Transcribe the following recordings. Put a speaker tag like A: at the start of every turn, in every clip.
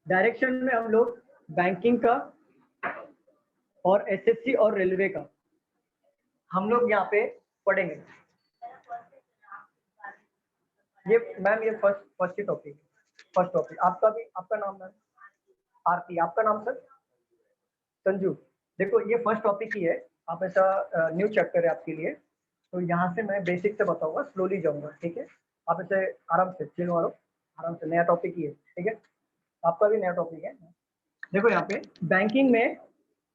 A: Direction में हम लोग बैंकिंग का और एसएससी और रेलवे का हम लोग यहाँ पे पढ़ेंगे। ये मैम ये फर्स्ट टॉपिक आपका नाम मैम आरती, आपका नाम सर संजू। देखो ये फर्स्ट टॉपिक ही है, आप ऐसा न्यू चैप्टर है आपके लिए, तो यहाँ से मैं बेसिक से बताऊंगा, स्लोली जाऊंगा, ठीक है। आप ऐसे आराम से चिल मारो, आराम से, नया टॉपिक ही है, ठीक है। आपका भी नया टॉपिक है। देखो यहाँ पे बैंकिंग में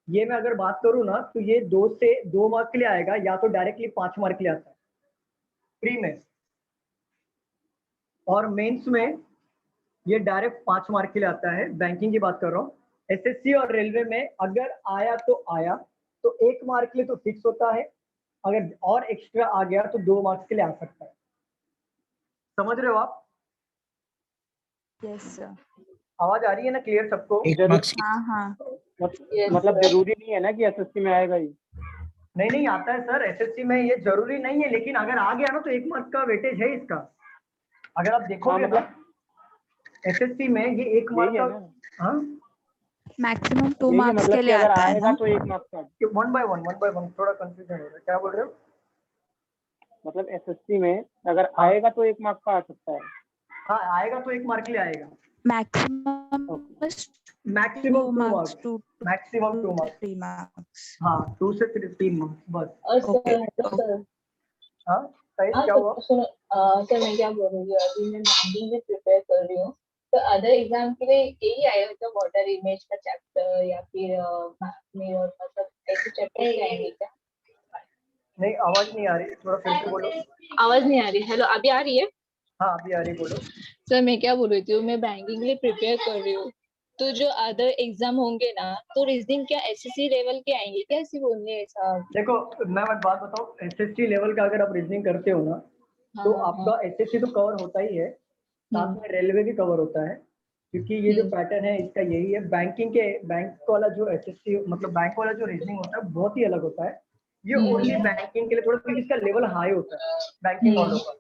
A: ये मैं अगर बात करूँ ना, तो ये 2 से 2 मार्क के लिए आएगा, या तो डायरेक्टली 5 मार्क के लिए आता है प्री में, और मेंस में ये डायरेक्ट 5 मार्क के लिए आता है। बैंकिंग की बात कर रहा हूँ। एसएससी और रेलवे में अगर आया तो 1 मार्क के लिए तो फिक्स होता है, अगर और एक्स्ट्रा आ गया तो 2 मार्क्स के लिए आ सकता है। समझ रहे हो आप?
B: Yes sir.
A: आवाज आ रही है ना क्लियर सबको?
B: हाँ हाँ।
C: मतलब जरूरी नहीं है ना कि एसएससी में आएगा ही।
A: नहीं आता है सर, एसएससी में ये जरूरी नहीं है, लेकिन अगर आ गया ना तो 1 मार्क का वेटेज है इसका। अगर आप देखोगे ना एसएससी में ये 1 मार्क का, हाँ
B: मैक्सिमम 2 मार्क्स के लिए
C: अगर
B: आता है
C: आएगा
B: ना?
C: तो 1 मार्क्स का।
A: 1 बाय 1 थोड़ा कंफ्यूजन हो रहा है, क्या बोल रहे हो?
C: मतलब एसएससी में अगर आएगा तो 1 मार्क्स का आ सकता है।
A: हाँ आएगा तो 1 मार्क के लिए आएगा।
B: Maximum
A: 2 marks,
B: 3 marks.
A: हाँ 2 से 3 मार्क्स बस।
D: सर
A: हाँ सही, क्या हुआ?
D: सर मैं क्या बोल रही हूँ, अभी मैं बैंकिंग में प्रिपेयर कर रही हूँ, तो अदर एग्जाम के लिए यही आया होगा वाटर इमेज का चैप्टर या फिर मतलब ऐसे चैप्टर आएंगे क्या?
A: नहीं आवाज नहीं आ रही, थोड़ा फिर से बोलो।
D: आवाज नहीं आ रही? हेलो अभी आ रही है?
A: हाँ अभी आ रही, बोलो।
D: सर मैं क्या बोल रही थी, मैं बैंकिंग के लिए प्रिपेयर कर रही हूँ, तो जो अदर एग्जाम होंगे ना, तो रीजनिंग क्या एसएससी लेवल के आएंगे क्या? ऐसे बोलने ऐसा?
A: देखो मैं बात बताऊँ, एसएससी लेवल का अगर आप रीजनिंग करते हो ना, तो आपका एसएससी तो कवर होता ही है, साथ में रेलवे भी कवर होता है, क्योंकि ये जो पैटर्न है इसका यही है। बैंक वाला जो एसएससी मतलब बैंक वाला जो रीजनिंग होता है बहुत ही अलग होता है। ये ओनली बैंकिंग के लिए थोड़ा, क्योंकि इसका लेवल हाई होता है बैंकिंग वालों का।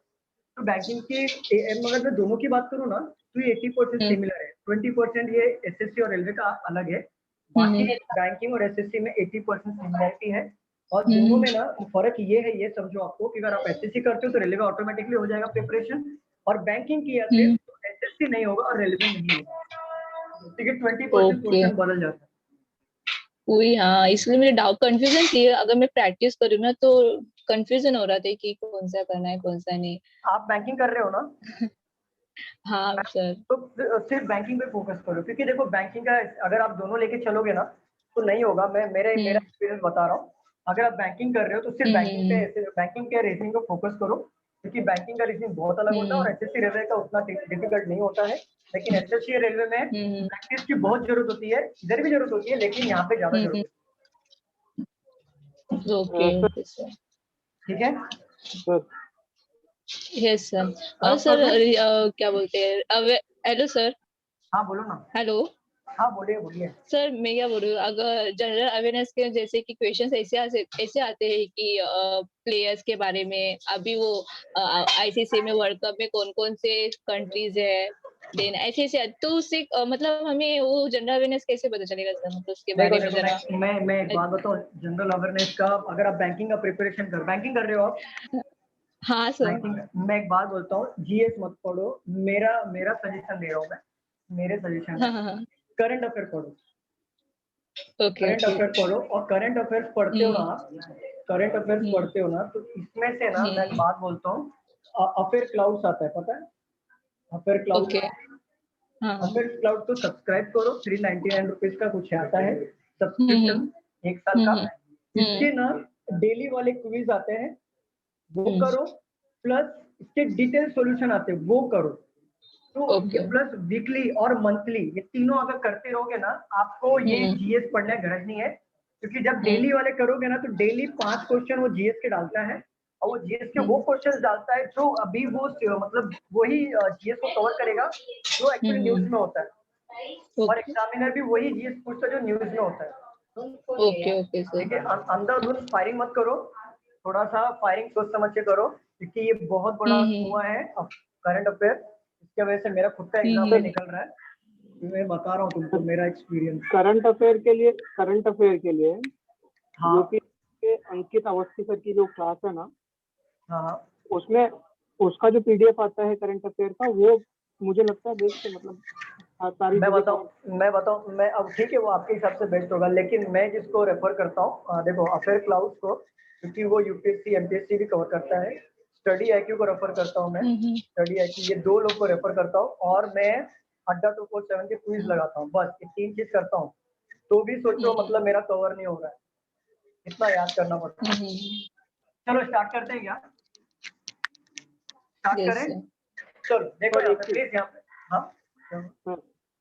A: तो बैंकिंग के अगर मैं दोनों की बात करूँ ना, तो ये 80% सिमिलर है, 20% ये एसएससी और रेलवे का अलग है। बाकी बैंकिंग और एसएससी में 80% सिमिलरिटी है, और दोनों में ना फर्क ये है, ये समझो आपको, कि अगर आप एसएससी करते हो तो रेलवे ऑटोमेटिकली हो जाएगा प्रिपरेशन, और बैंकिंग किया तो एसएससी नहीं होगा और रेलवे नहीं होगा, ठीक है। 20% क्वेश्चन बदल जाता है।
D: वही, हाँ, इसलिए मेरे डाउट कंफ्यूजन थी, अगर मैं प्रैक्टिस करूँ ना तो कंफ्यूजन हो रहा था कि कौन सा करना है कौन सा नहीं।
A: आप बैंकिंग कर रहे हो ना?
D: हाँ सर।
A: तो सिर्फ बैंकिंग पे फोकस करो, क्योंकि देखो बैंकिंग का अगर आप दोनों लेके चलोगे ना तो नहीं होगा। मेरा एक्सपीरियंस बता रहा हूँ। अगर आप बैंकिंग कर रहे हो तो सिर्फ बैंकिंग के रीजनिंग को फोकस करो, क्योंकि बैंकिंग का रीजनिंग बहुत अलग होता है और एसएससी रेलवे का उतना डिफिकल्ट नहीं होता है। लेकिन एसएससी रेलवे में प्रैक्टिस की बहुत जरूरत होती है, इधर भी जरूरत होती है, लेकिन यहाँ पे ज्यादा जरूरत है।
D: ओके सर,
A: ठीक है।
D: Yes sir. और सर क्या बोलते हैं, हेलो सर।
A: हाँ बोलो ना।
D: हेलो।
A: हाँ बोलिए। सर
D: मैं क्या बोल रही हूँ, अगर जनरल अवेयरनेस के जैसे कि क्वेश्चंस ऐसे आते हैं कि प्लेयर्स के बारे में, अभी वो आईसीसी में वर्ल्ड कप में कौन कौन से कंट्रीज है, देन ऐसे तो उससे मतलब हमें वो जनरल अवेयरनेस कैसे पता चलेगा सर, मतलब उसके बारे में जरा।
A: मैं एक बात बताऊँ जनरल अवेयरनेस का, अगर आप बैंकिंग का प्रिपरेशन बैंकिंग कर रहे हो आप?
D: हाँ सर।
A: मैं एक बात बोलता हूँ, जीएस मत पढ़ो, मेरा सजेशन दे रहा हूँ मैं, मेरे सजेशन करंट अफेयर पढ़ो। करंट अफेयर पढ़ो, और करंट अफेयर्स पढ़ते हो ना, तो इसमें से ना मैं बात बोलता हूँ, अफेयर क्लाउड्स आता है, पता है? अफेयर क्लाउड, अफेयर क्लाउड तो सब्सक्राइब करो, 399 रुपीज का कुछ आता है सब्सक्रिप्शन, 1 साल का। इसके ना डेली वाले क्विज आते हैं, वो करो, प्लस इसके डिटेल सॉल्यूशन आते हैं, वो करो। तो प्लस वीकली और मंथली, ये तीनों अगर करते रहोगे ना, आपको ये जीएस पढ़ने की गरज नहीं है, क्योंकि जब डेली वाले करोगे ना तो डेली 5 क्वेश्चन वो जीएस के डालता है, और वो जीएस के वो क्वेश्चन डालता है जो अभी वो मतलब वही जीएस को कवर करेगा जो एक्चुअली न्यूज में होता है, और एग्जामिनर भी वही जीएस पूछता है जो न्यूज में होता है।
D: Okay sir.
A: ठीक है, अंधाधुंध फायरिंग मत करो, थोड़ा सा फायरिंग सोच समझ के करो, क्योंकि ये बहुत बड़ा कुआं है करंट अफेयर, इसकी वजह से मेरा खुद का एग्जाम नहीं निकल रहा है। मैं बता रहा हूँ तुमको मेरा एक्सपीरियंस।
C: करंट अफेयर के लिए
A: हाँ
C: यूपी के अंकित अवस्थी सर की जो क्लास है ना,
A: हाँ
C: उसमें उसका जो पीडीएफ आता है करंट अफेयर का, वो मुझे लगता है बेस्ट है। मतलब सारी
A: मैं
C: चीजें
A: बताऊं मैं अब ठीक है, वो आपके हिसाब से बेस्ट होगा, लेकिन मैं जिसको रेफर करता हूँ देखो अफेयर क्लाउड्स को, क्योंकि वो यूपीएससी एमपीएससी भी कवर करता है। स्टडी आईक्यू को रेफर करता हूँ मैं, स्टडी आईक्यू, ये दो लोग को रेफर करता हूँ। और मैं अड्डा 247 के क्विज लगाता हूँ, बस ये 3 चीज करता हूँ। तो भी सोचो मतलब मेरा कवर नहीं हो रहा है, इतना याद करना पड़ता है। चलो स्टार्ट करते हैं क्या? स्टार्ट करें? चलो देखो यहाँ पे प्लीज, यहाँ पे हाँ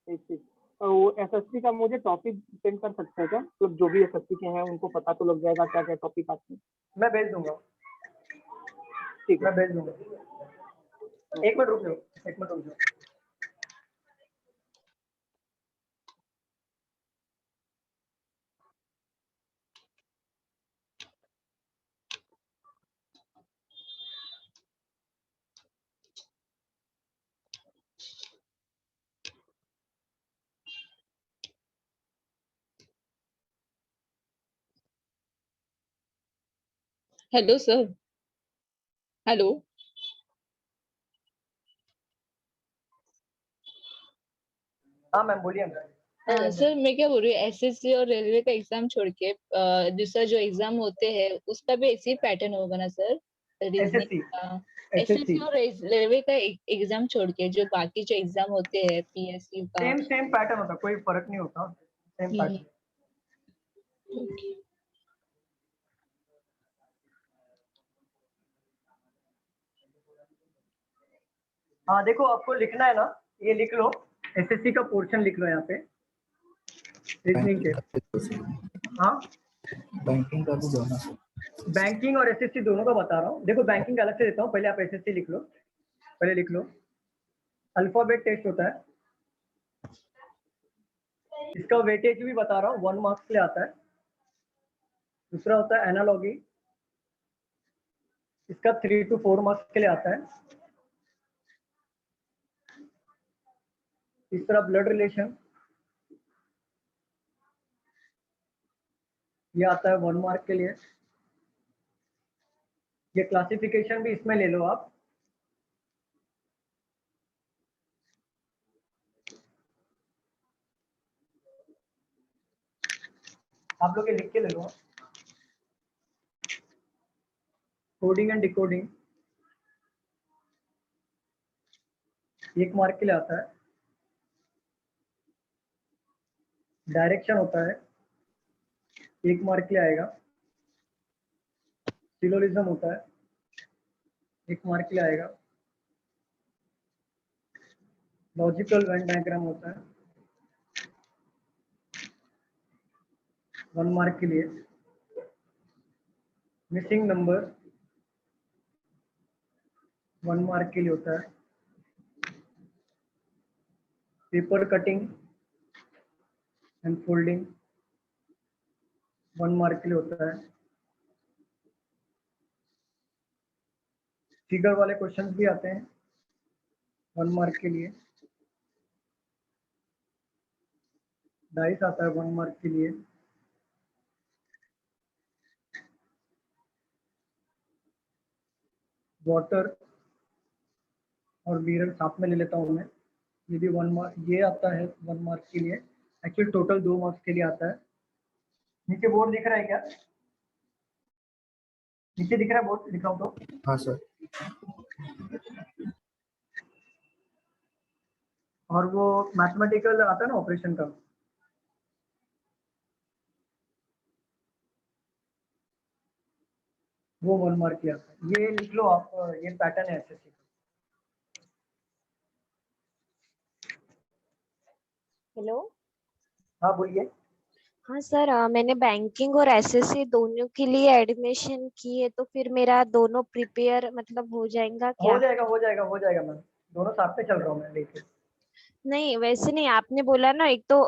C: एक चीज, वो एसएससी का मुझे टॉपिक सेंड कर सकते हैं क्या? मतलब जो भी एसएससी के हैं उनको पता तो लग जाएगा क्या क्या टॉपिक आते हैं।
A: मैं भेज दूंगा,
C: ठीक है,
A: मैं भेज दूंगा। एक मिनट रुक जाओ, एक मिनट रुक जाओ।
D: Hello sir. हेलो।
A: हाँ मैम बोलिए मैम।
D: सर मैं क्या बोल रही हूँ, एसएससी और रेलवे का एग्जाम छोड़ के दूसरा जो एग्जाम होते हैं उसका भी ऐसे ही पैटर्न होगा ना सर? रीजनिंग
A: एसएससी
D: का,
A: एसएससी
D: एसएससी और रेलवे का एग्जाम छोड़ के जो बाकी जो एग्जाम होते हैं पीएसयू का।
A: सेम पैटर्न होता, कोई फर्क नहीं होता, सेम पैटर्न। हाँ देखो आपको लिखना है ना, ये लिख लो, एसएससी का पोर्शन लिख लो यहाँ पे रीजनिंग के। हाँ
E: बैंकिंग का भी दोनों।
A: बैंकिंग और एसएससी दोनों का बता रहा हूँ। देखो बैंकिंग का अलग से देता हूँ, पहले आप एसएससी लिख लो, पहले लिख लो। अल्फाबेट टेस्ट होता है, इसका वेटेज भी बता रहा हूँ, 1 मार्क्स के लिए आता है। दूसरा होता है एनालॉगी, इसका 3 to 4 मार्क्स के लिए आता है। तीसरा ब्लड रिलेशन, ये आता है 1 मार्क के लिए। ये क्लासिफिकेशन भी इसमें ले लो आप। आप लोग ये लिख के ले लो। कोडिंग एंड डिकोडिंग 1 मार्क के लिए आता है। डायरेक्शन होता है, 1 मार्क के लिए आएगा। सिलोजिज्म होता है, 1 मार्क के लिए आएगा। लॉजिकल वेन डायग्राम होता है, 1 मार्क के लिए। मिसिंग नंबर 1 मार्क के लिए होता है। Paper cutting and folding 1 mark के लिए होता है। फिगर वाले क्वेश्चंस भी आते हैं 1 मार्क के लिए। डाइस आता है 1 मार्क के लिए। वाटर और मिरर साथ में ले लेता हूँ मैं, ये भी 1 मार्क, ये आता है 1 मार्क के लिए। एक्चुअली टोटल 2 मार्क्स के लिए आता है। नीचे बोर्ड दिख रहा है क्या? नीचे दिख रहा है बोर्ड, दिख रहा हूँ तो?
E: हाँ सर।
A: और वो मैथमेटिकल आता है ना ऑपरेशन का, वो 1 मार्क के आता है। ये लिख लो आप, ये पैटर्न है एसएससी का।
F: हेलो।
A: हाँ बोलिए।
F: हाँ सर, मैंने बैंकिंग और एसएससी दोनों के लिए एडमिशन की है, तो फिर मेरा दोनों प्रिपेयर मतलब हो जाएगा
A: हो
F: क्या?
A: जाएगा हो जाएगा हो जाएगा मैम, दोनों साथ में चल रहा हूँ मैं लेके।
F: नहीं वैसे नहीं, आपने बोला ना एक तो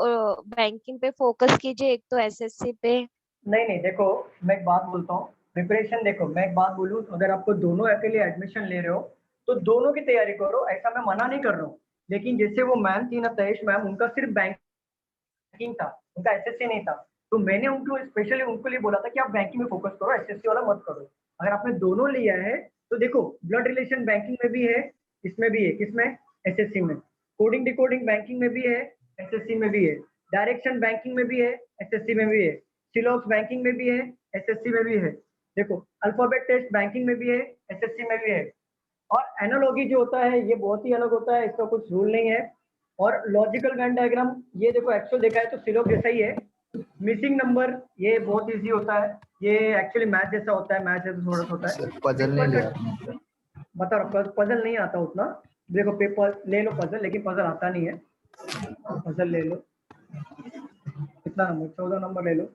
F: बैंकिंग पे फोकस कीजिए, एक तो एसएससी पे।
A: नहीं नहीं देखो, मैं एक बात बोलता हूँ, प्रिपरेशन देखो, मैं एक बात बोलूं, अगर आपको दोनों के लिए एडमिशन ले रहे हो तो दोनों की तैयारी करो, ऐसा मैं मना नहीं कर रहा हूँ। लेकिन जैसे वो मैम थी ना, तयेश मैम, उनका सिर्फ बैंकिंग था, उनका एसएससी नहीं था। तो मैंने उनको स्पेशली उनको लिए बोला था कि आप बैंकिंग में फोकस करो, एसएससी वाला मत करो। अगर आपने दोनों लिया है तो देखो, ब्लड रिलेशन बैंकिंग में भी है, इसमें भी है, किसमें, एसएससी में। कोडिंग डिकोडिंग बैंकिंग में भी है, एसएससी में भी है। डायरेक्शन बैंकिंग में भी है, एसएससी में भी है। सिलॉक्स बैंकिंग में भी है, एसएससी में भी है। देखो, अल्फाबेट टेस्ट बैंकिंग में भी है, एसएससी में भी है। और एनालॉगी जो होता है ये बहुत ही अलग होता है, इसका कुछ रूल नहीं है। और लॉजिकल वेन डायग्राम, ये देखो एक्चुअल देखा है तो सिलोक जैसा ही है। मिसिंग नंबर ये बहुत इजी होता है, ये एक्चुअली मैथ जैसा होता है, मैथ जैसा थोड़ा सा होता है।
E: पजल नहीं लिया आपने?
A: बता रहा, पजल नहीं आता उतना। देखो पेपर ले लो पजल, लेकिन पजल आता नहीं है। पजल ले लो, कितना नंबर, 14 नंबर ले लो।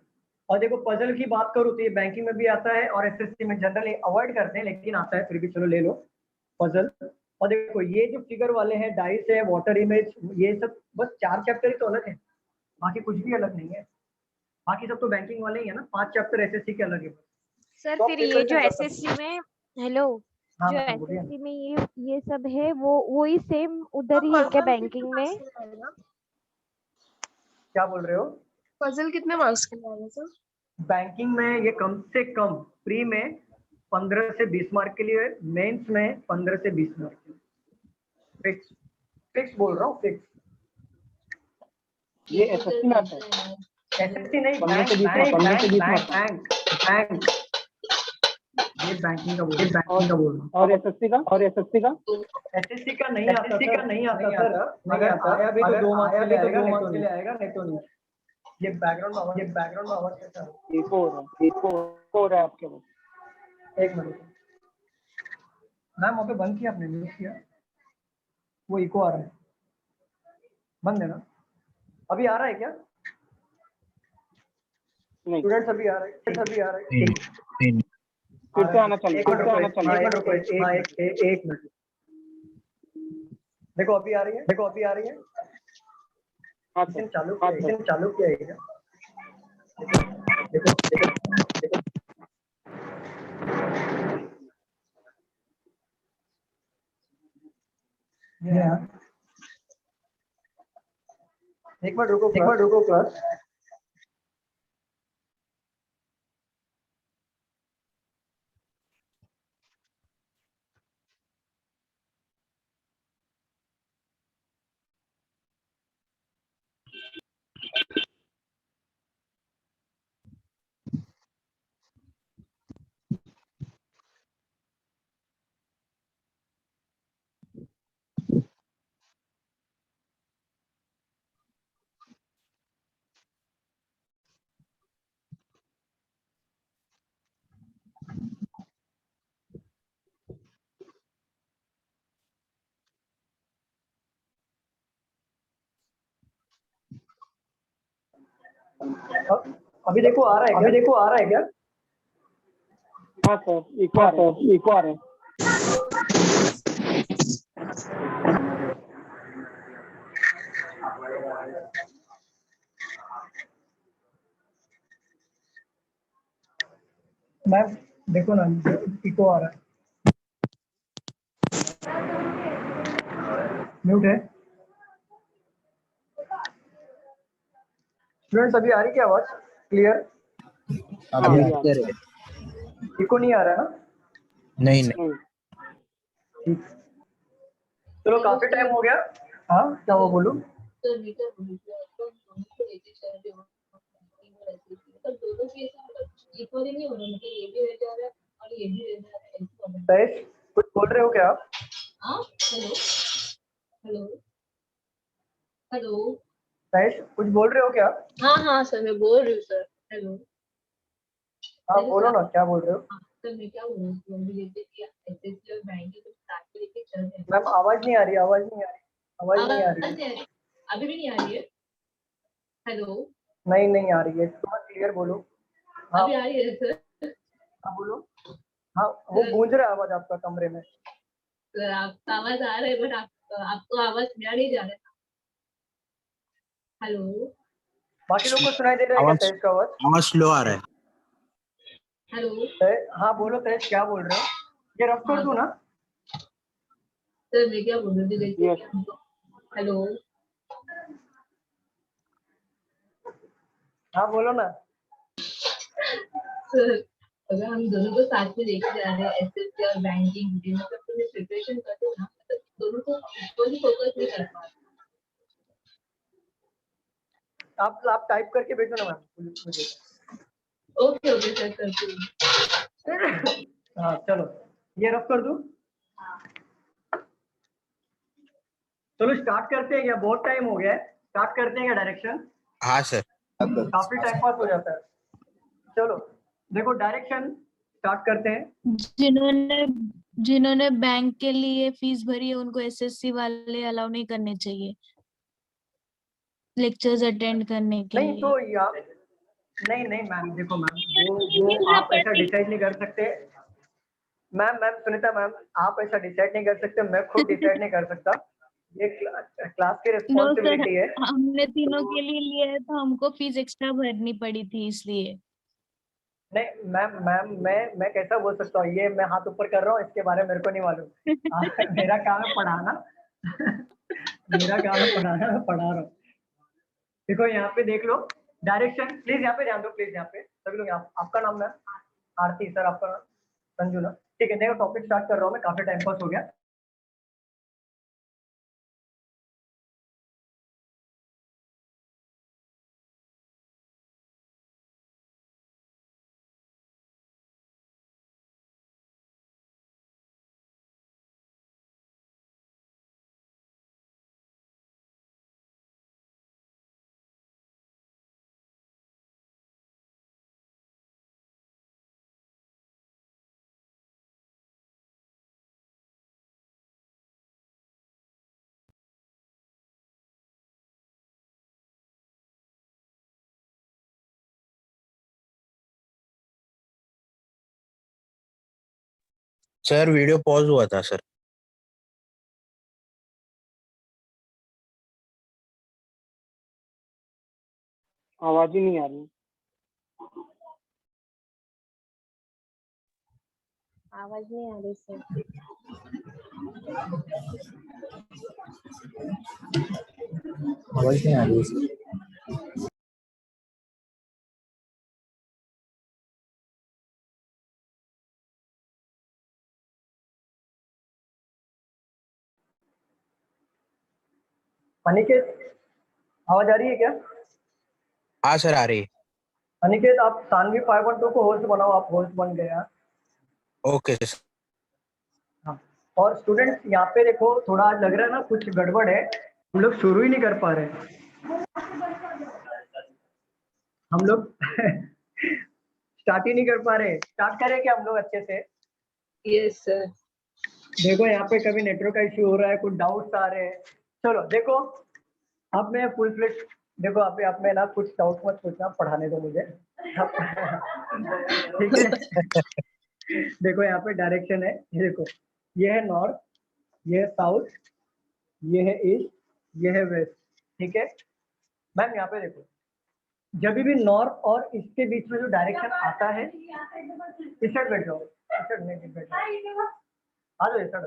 A: और देखो पजल की बात करूँ तो ये बैंकिंग में भी आता है और एसएससी में जनरली अवॉइड करते हैं, लेकिन आता है फिर भी, चलो ले लो पजल। और देखो ये जो फिगर वाले हैं, डाइस है, वाटर इमेज, ये सब बस 4 चैप्टर ही तो अलग है, बाकी कुछ भी अलग नहीं है। बाकी सब तो बैंकिंग वाले ही है ना, 5 चैप्टर एसएससी के अलग है।
F: सर
A: तो
F: फिर ये जो एसएससी में, हेलो,
A: हाँ
F: जो
A: मैम बोलिए।
F: एसएससी में ये सब है, वो ही सेम उधर ही है क्या बैंकिंग में?
A: क्या बोल रहे हो?
G: पजल कितने मार्क्स के लिए सर?
A: बैंकिंग में ये कम से कम प्री में 15 से 20 मार्क के लिए, मेंस में 15 से 20 मार्क के लिए। फिक्स, फिक्स बोल रहा हूँ, फिक्स।
C: ये एसएससी में आता है?
A: एसएससी नहीं,
C: 15
A: बैंक
C: से 20
A: बैंक
C: मार्क्स, 15 से 20
A: बैंक
C: मार्क्स।
A: बैंक, ये बैंकिंग का बोल रहा हूँ।
C: और एसएससी का? और एसएससी का?
A: एसएससी का नहीं आता, एसएससी का नहीं आता सर। अगर आया भी तो 2 मार्क्स के लिए आएगा, नहीं तो नहीं। ये बैकग्राउंड में आवाज कैसा है?
C: इको हो रहा है आपके पास।
A: एक मिनट मैम, वहाँ पे बंद किया आपने, म्यूट किया, वो इको आ रहा है, बंद है ना? अभी आ रहा है क्या
C: नहीं,
A: स्टूडेंट्स? अभी आ रहा है
E: नहीं।
C: फिर से आना चाहिए, फिर से आना
A: एक मिनट। देखो अभी आ रही है।
C: हाँ
A: इसे
C: सर,
A: चालू किया है क्या? देखो एक मिनट रुको क्लास। अभी देखो आ रहा है क्या?
C: हाँ सर, इको आ रहा है।
A: मैम देखो ना, इको आ रहा है, म्यूट है। स्टूडेंट्स अभी आ रही क्या आवाज क्लियर?
E: अभी क्लियर है?
A: इको नहीं आ रहा है ना?
E: नहीं।
A: ठीक, चलो काफी टाइम हो गया। हाँ क्या वो बोलूं? तयेश कुछ बोल रहे हो क्या आप?
D: हेलो
A: तयेश कुछ बोल रहे हो क्या?
D: हाँ सर, मैं बोल रही हूँ सर। हेलो
A: हाँ बोलो ना, क्या बोल रहे हो?
D: सर, मैं क्या बोल रही हूँ, जैसे कि एसएससी और बैंकिंग को साथ में लेके चल रहे हैं।
A: मैम आवाज नहीं आ रही।
D: अभी भी नहीं आ रही है? हेलो,
A: नहीं आ रही है, थोड़ा क्लियर बोलो। हाँ
D: अभी आ रही है सर?
A: हाँ बोलो। हाँ वो गूंज रहा है आवाज आपका कमरे में।
D: सर आपका आवाज आ रहा है, बट आपको आवाज मेरा नहीं जा रहा है। हेलो,
A: बाकी लोग को सुनाई दे रहा है क्या तयेश का आवाज?
E: आवाज स्लो आ रहा है।
D: हेलो
A: हाँ बोलो तेज, क्या बोल रहे हो? ये रफ कर दूं ना?
D: सर, मैं क्या बोल रही थी
C: Yes.
D: हेलो
A: हाँ बोलो ना।
D: सर, अगर हम दोनों को साथ में लेके जा रहे हैं एसएससी और बैंकिंग, मतलब तो मैं प्रिपरेशन करते ना, मतलब दोनों को इक्वली फोकस नहीं कर पा
A: आप टाइप करके भेजो ना मैम मुझे।
D: ओके ओके सर, करती हूँ।
A: हाँ चलो, ये रफ कर दूं? चलो स्टार्ट करते हैं, क्या बहुत टाइम हो गया है? स्टार्ट करते हैं क्या डायरेक्शन?
E: हाँ सर।
A: काफी टाइम पास हो जाता है। चलो देखो, डायरेक्शन स्टार्ट करते हैं।
H: जिन्होंने जिन्होंने बैंक के लिए फीस भरी है उनको एसएससी वाले अलाउ नहीं करने चाहिए लेक्चर्स अटेंड करने के
A: नहीं
H: लिए।
A: तो या नहीं नहीं मैम, देखो मैम, वो आप ऐसा डिसाइड नहीं कर सकते। मैम सुनीता मैम, आप ऐसा डिसाइड नहीं कर सकते, मैं खुद डिसाइड नहीं कर सकता। ये क्लास की
H: नो सर,
A: रिस्पॉन्सिबिलिटी है।
H: हमने तीनों के लिए लिया है तो हमको फीस एक्स्ट्रा भरनी पड़ी थी इसलिए।
A: नहीं मैम मैं कैसा बोल सकता हूँ? ये मैं हाथ ऊपर कर रहा हूँ, इसके बारे में मेरे को नहीं मालूम। मेरा काम है पढ़ाना। मेरा काम है पढ़ाना, मैं पढ़ा रहा हूँ। देखो यहाँ पे देख लो डायरेक्शन, प्लीज यहाँ पे ध्यान दो, प्लीज यहाँ पे सभी लोग। आपका नाम मैम? आरती सर, आपका नाम? संजू ना? ठीक है, देखो टॉपिक स्टार्ट कर रहा हूँ मैं, काफी टाइम पास हो गया।
E: सर वीडियो पॉज हुआ था सर।
C: आवाज ही नहीं आ रही।
F: आवाज नहीं आ रही सर।
E: आवाज नहीं आ रही सर।
A: अनिकेत, आवाज आ रही है क्या?
E: हाँ सर, आ रही है।
A: अनिकेत, आप सानवी 512 को होस्ट बनाओ, आप होस्ट बन गए हैं।
E: Okay sir.
A: हाँ, और स्टूडेंट्स यहाँ पे देखो, थोड़ा आज लग रहा है ना कुछ गड़बड़ है, हम लोग शुरू ही नहीं कर पा रहे। हम लोग स्टार्ट ही नहीं कर पा रहे। स्टार्ट करें क्या हम लोग अच्छे से?
D: Yes sir.
A: देखो यहाँ पे कभी नेटवर्क का इश्यू हो रहा है, कुछ डाउट्स आ रहे हैं। चलो देखो, अब मैं फुल फ्लेश, देखो आप में ना कुछ डाउट मत पूछना, पढ़ाने दो मुझे। ठीक है। देखो यहाँ पे डायरेक्शन है, ये देखो, ये है नॉर्थ, ये है साउथ, ये है ईस्ट, ये है वेस्ट। ठीक है मैम, यहाँ पे देखो, जब भी नॉर्थ और ईस्ट के बीच में जो डायरेक्शन आता है, इस साइड बैठ जाओ, इस साइड नहीं बैठ जाओ, आ जाओ इस साइड।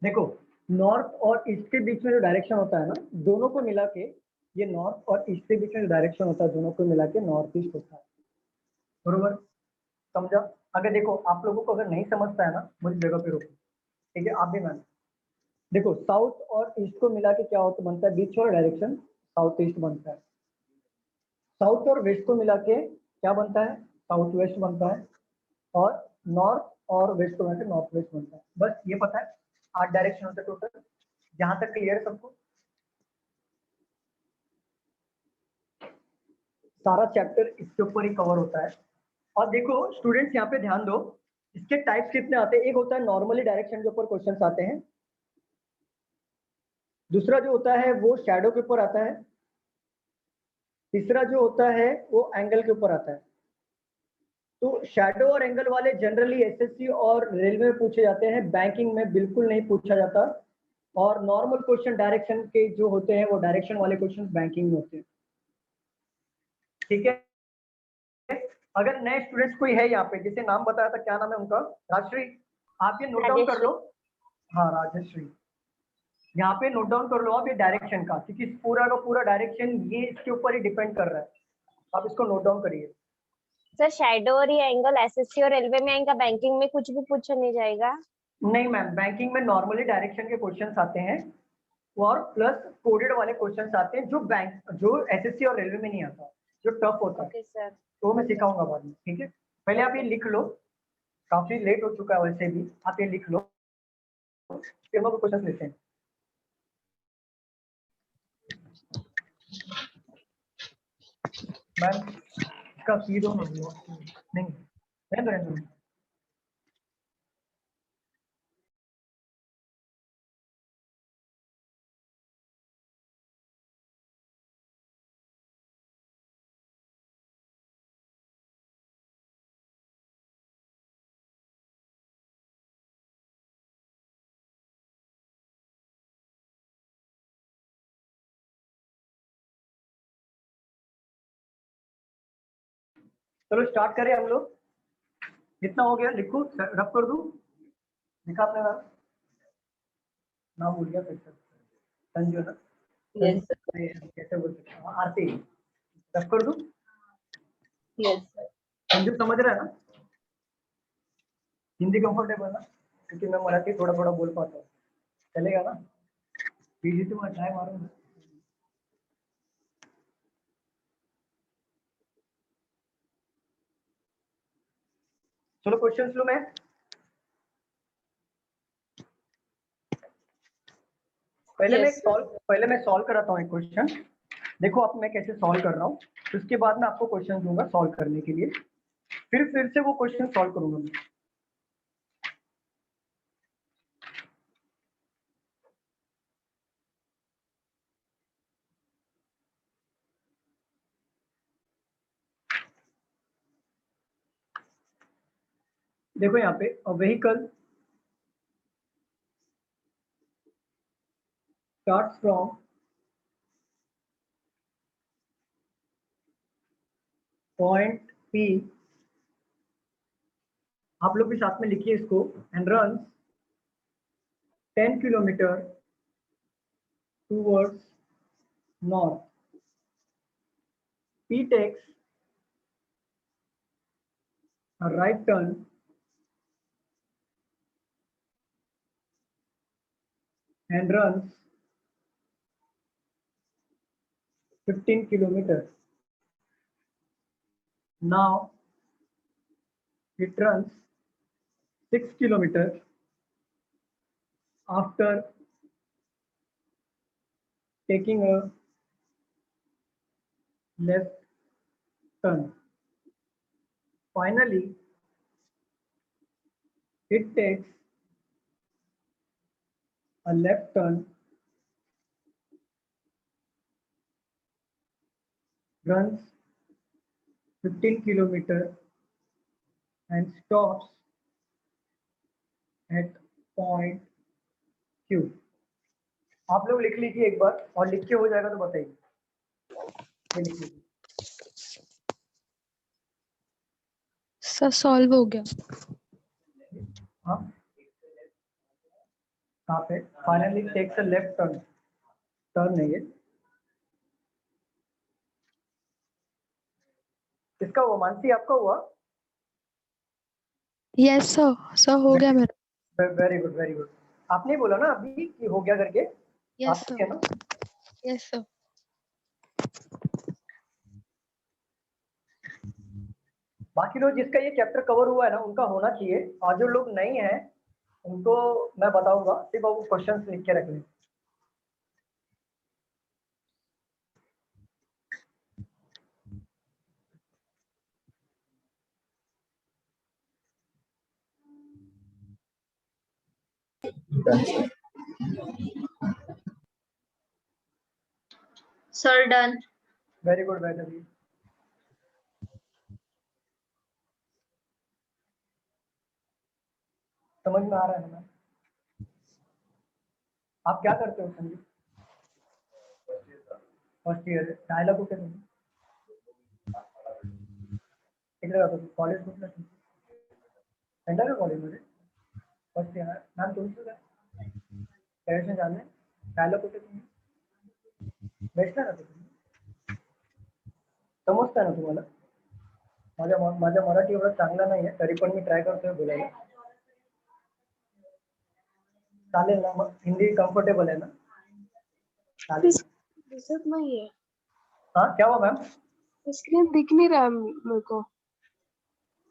A: देखो, नॉर्थ और ईस्ट के बीच में जो डायरेक्शन होता है ना, दोनों को मिला के, ये नॉर्थ और ईस्ट के बीच में जो डायरेक्शन होता है, दोनों को मिला के नॉर्थ ईस्ट होता है। बरोबर, समझा? अगर देखो आप लोगों को अगर नहीं समझता है ना, मुझे जगह पे रोको। ठीक है, आप भी मैम देखो, साउथ और ईस्ट को मिला के क्या होता बनता है, बीच वाला डायरेक्शन साउथ ईस्ट बनता है। साउथ और वेस्ट को मिला के क्या बनता है, साउथ वेस्ट बनता है। और नॉर्थ और वेस्ट को मिला के नॉर्थ वेस्ट बनता है। बस ये पता है, 8 डायरेक्शन होते हैं टोटल। यहाँ तक क्लियर है सबको? सारा चैप्टर इसके ऊपर ही कवर होता है। और देखो स्टूडेंट्स, यहाँ पे ध्यान दो, इसके टाइप्स कितने आते हैं। एक होता है नॉर्मली डायरेक्शन के ऊपर क्वेश्चंस आते हैं। दूसरा जो होता है वो शैडो के ऊपर आता है। तीसरा जो होता है वो एंगल के ऊपर आता है। तो शैडो और एंगल वाले जनरली एसएससी और रेलवे में पूछे जाते हैं, बैंकिंग में बिल्कुल नहीं पूछा जाता। और नॉर्मल क्वेश्चन डायरेक्शन के जो होते हैं वो डायरेक्शन वाले क्वेश्चन बैंकिंग में होते हैं। ठीक है, अगर नए स्टूडेंट्स कोई है यहाँ पे जिसे नाम बताया था, क्या नाम है उनका? राजश्री, आप ये नोट डाउन कर लो। हाँ राजश्री, यहाँ पे नोट डाउन कर लो आप ये डायरेक्शन का, क्योंकि पूरा का पूरा डायरेक्शन ये इसके ऊपर ही डिपेंड कर रहा है। आप इसको नोट डाउन करिए।
F: सर शैडो और ये एंगल एसएससी और रेलवे में आएगा, बैंकिंग में कुछ भी पूछा नहीं जाएगा?
A: नहीं मैम, बैंकिंग में नॉर्मली डायरेक्शन के क्वेश्चंस आते हैं और प्लस कोडेड वाले क्वेश्चंस आते हैं जो एसएससी और रेलवे में नहीं आता, जो टफ होता है।
F: Okay sir.
A: तो मैं सिखाऊंगा बाद में, ठीक है? पहले आप ये लिख लो, काफी लेट हो चुका है वैसे भी, आप ये लिख लो, फिर हम क्वेश्चन लेते हैं। मैम इसका फी दो ना, नहीं रहने दो। चलो स्टार्ट करें हम लोग। कितना हो गया लिखो, रब कर दूं? लिखा आपने नाम भूल गया फिर से। संजू ना?
D: यस
A: कैसे बोल सकते हैं? आरती, रब कर दूं?
D: यस
A: संजू समझ रहा है ना? हिंदी कंफर्टेबल ना? क्योंकि मैं मराठी थोड़ा थोड़ा बोल पाता हूँ, चलेगा ना? पीजी तो मैं ट्राई मारूंगा। चलो क्वेश्चन लो। मैं पहले मैं सॉल्व कराता हूँ एक क्वेश्चन। देखो अब मैं कैसे सॉल्व कर रहा हूँ, उसके बाद मैं आपको क्वेश्चन दूंगा सॉल्व करने के लिए, फिर से वो क्वेश्चन सॉल्व करूंगा मैं। देखो यहाँ पे a vehicle starts from point P, आप लोग भी साथ में लिखिए इसको, and run 10 kilometre towards north. P takes a right turn and runs 15 kilometers. Now it runs 6 kilometers after taking a left turn. Finally, it takes a left turn, runs 15 kilometers and stops at point Q. आप लोग लिख लीजिए एक बार, और लिख के हो जाएगा तो बताइए। ये लिख लीजिए।
H: सर सॉल्व हो गया।
A: हाँ, कहाँ पे? Finally takes a left turn, turn है ये। इसका वो मानसी आपका हुआ?
H: यस सर हो गया मेरा।
A: Very good very good. आपने बोला ना अभी कि हो गया करके?
H: यस
A: आपने किया ना?
H: Yes sir.
A: बाकी लोग जिसका ये चैप्टर कवर हुआ है ना उनका होना चाहिए, और जो लोग नहीं है उनको मैं बताऊंगा, सिर्फ वो क्वेश्चंस लिख के रख लें।
G: Sir done.
A: Very good Vaidavi. समझ में आ रहा है ना? आप क्या करते हो संदीप? फर्स्ट ईयर राहायला कुठे तुम्ही? इकडे जातो कॉलेज कुठलं सेंटर आहे कॉलेजमध्ये? फर्स्ट ईयर मॅम तुमचं काय ग्रॅज्युएशन झालं आहे? राहायला कुठे तुम्ही? वेस्टला राहतो तुम्ही? समजतं ना तुम्हाला? माझ्या मराठी एवढं चांगला नाही आहे तरी पण मी ट्राय करतोय बोलायला. चालेल ना मग हिंदी कम्फर्टेबल आहे ना? चालेल.
G: दिसत नाहीये.
A: हाँ क्या हुआ मैम?
G: स्क्रीन दिख नहीं रहा है मेरे को.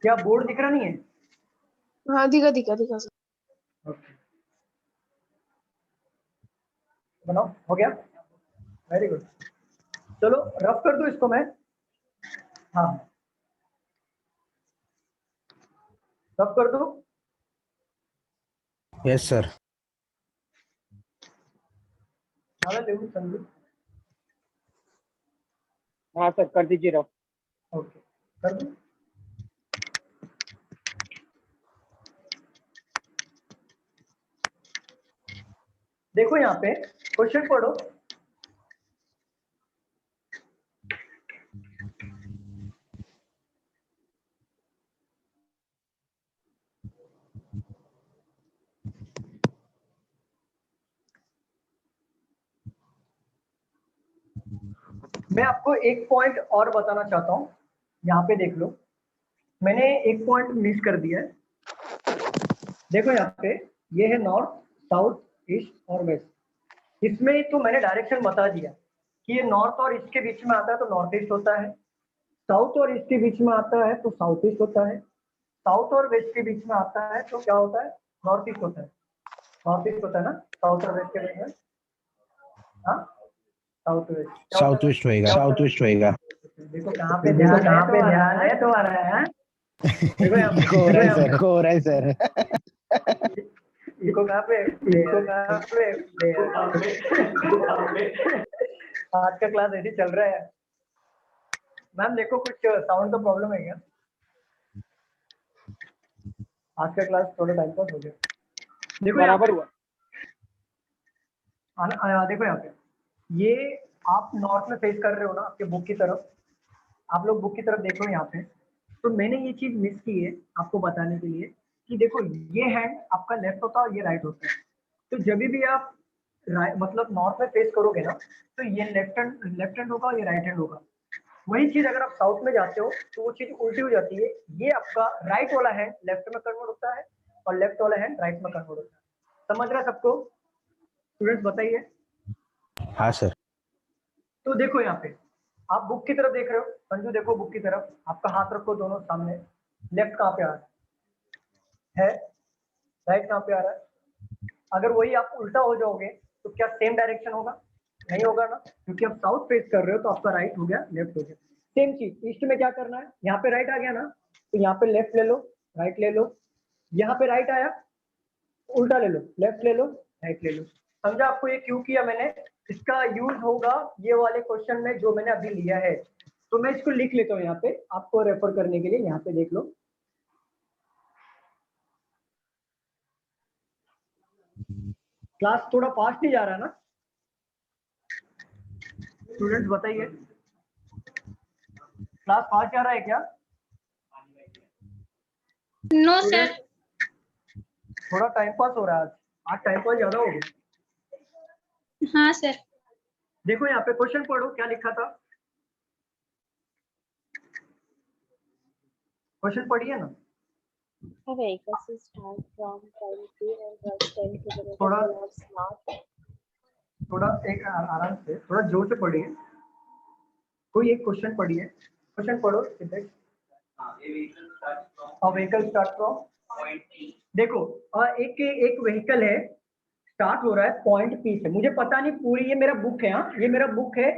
A: क्या बोर्ड दिख रहा नहीं है?
G: हाँ दिखा सर.
A: ओके बनाओ हो गया वेरी गुड. चलो रफ कर दूं इसको मैं. हाँ रफ कर दूं.
E: Yes sir.
A: ज़्यादा लिहून समझू.
C: हाँ सर कर दीजिए रफ.
A: ओके कर दूं. देखो यहाँ पे क्वेश्चन पढ़ो. मैं आपको एक पॉइंट और बताना चाहता हूँ. यहाँ पे देख लो मैंने एक पॉइंट मिस कर दिया है. देखो यहाँ पे ये है नॉर्थ साउथ ईस्ट और वेस्ट. इसमें तो मैंने डायरेक्शन बता दिया कि ये नॉर्थ और ईस्ट के बीच में आता है तो नॉर्थ ईस्ट होता है. साउथ और ईस्ट के बीच में आता है तो साउथ ईस्ट होता है. साउथ और वेस्ट के बीच में आता है तो क्या होता है? नॉर्थ ईस्ट होता है. नॉर्थ ईस्ट होता है ना साउथ और वेस्ट के बीच में. हाँ साउथ वेस्ट.
E: साउथ वेस्ट होएगा. साउथ वेस्ट होएगा.
A: देखो कहाँ पे ध्यान है तुम्हारा है. देखो यहाँ पे
E: हो रहा है सर. हो रहा है सर.
A: इसको कहाँ पे आज का क्लास ऐसे चल रहा है. मैम देखो कुछ साउंड का प्रॉब्लम है क्या? आज का क्लास थोड़ा टाइम पास हो गया. देखो
C: बराबर हुआ.
A: देखो यहाँ पे ये आप नॉर्थ में फेस कर रहे हो ना आपके बुक की तरफ. आप लोग बुक की तरफ देखो यहाँ पे. तो मैंने ये चीज मिस की है आपको बताने के लिए कि देखो ये हैंड आपका लेफ्ट होता है और ये राइट होता है. तो जब भी आप मतलब नॉर्थ में फेस करोगे ना तो ये लेफ्ट हैंड होगा, ये राइट हैंड होगा. वही चीज अगर आप साउथ में जाते हो तो वो चीज उल्टी हो जाती है. ये आपका राइट वाला हैंड लेफ्ट में कन्वर्ट होता है और लेफ्ट वाला हैंड राइट में कन्वर्ट होता है. समझ रहा है सबको? स्टूडेंट्स बताइए.
E: हाँ सर.
A: तो देखो यहाँ पे आप बुक की तरफ देख रहे हो. संजू देखो बुक की तरफ. आपका हाथ रखो दोनों सामने. लेफ्ट कहाँ पे आ रहा है? राइट कहाँ पे आ रहा है? अगर वही आप उल्टा हो जाओगे तो क्या सेम डायरेक्शन होगा? नहीं होगा ना, क्योंकि आप साउथ फेस कर रहे हो तो आपका राइट हो गया लेफ्ट हो गया. सेम चीज ईस्ट में क्या करना है? यहाँ पे राइट आ गया ना तो यहाँ पे लेफ्ट ले लो, राइट ले लो. यहाँ पे राइट आया उल्टा ले लो, लेफ्ट ले लो, राइट ले लो. समझा आपको ये क्यों किया मैंने? इसका यूज होगा ये वाले क्वेश्चन में जो मैंने अभी लिया है. तो मैं इसको लिख लेता हूँ यहाँ पे आपको रेफर करने के लिए. यहाँ पे देख लो. क्लास थोड़ा फास्ट नहीं जा रहा है ना स्टूडेंट्स? बताइए क्लास फास्ट जा रहा है क्या?
H: No sir.
A: थोड़ा टाइम पास हो रहा है. आज टाइम पास ज्यादा हो गया.
H: हाँ सर.
A: देखो यहाँ पे क्वेश्चन पढ़ो क्या लिखा था. क्वेश्चन पढ़िए ना. थोड़ा एक आराम से थोड़ा जोर से पढ़िए. कोई एक क्वेश्चन पढ़िए. क्वेश्चन पढ़ो. Vehicle start from. देखो एक व्हीकल है स्टार्ट हो रहा है पॉइंट पी से. मुझे पता नहीं पूरी ये मेरा बुक है. हाँ ये मेरा बुक है.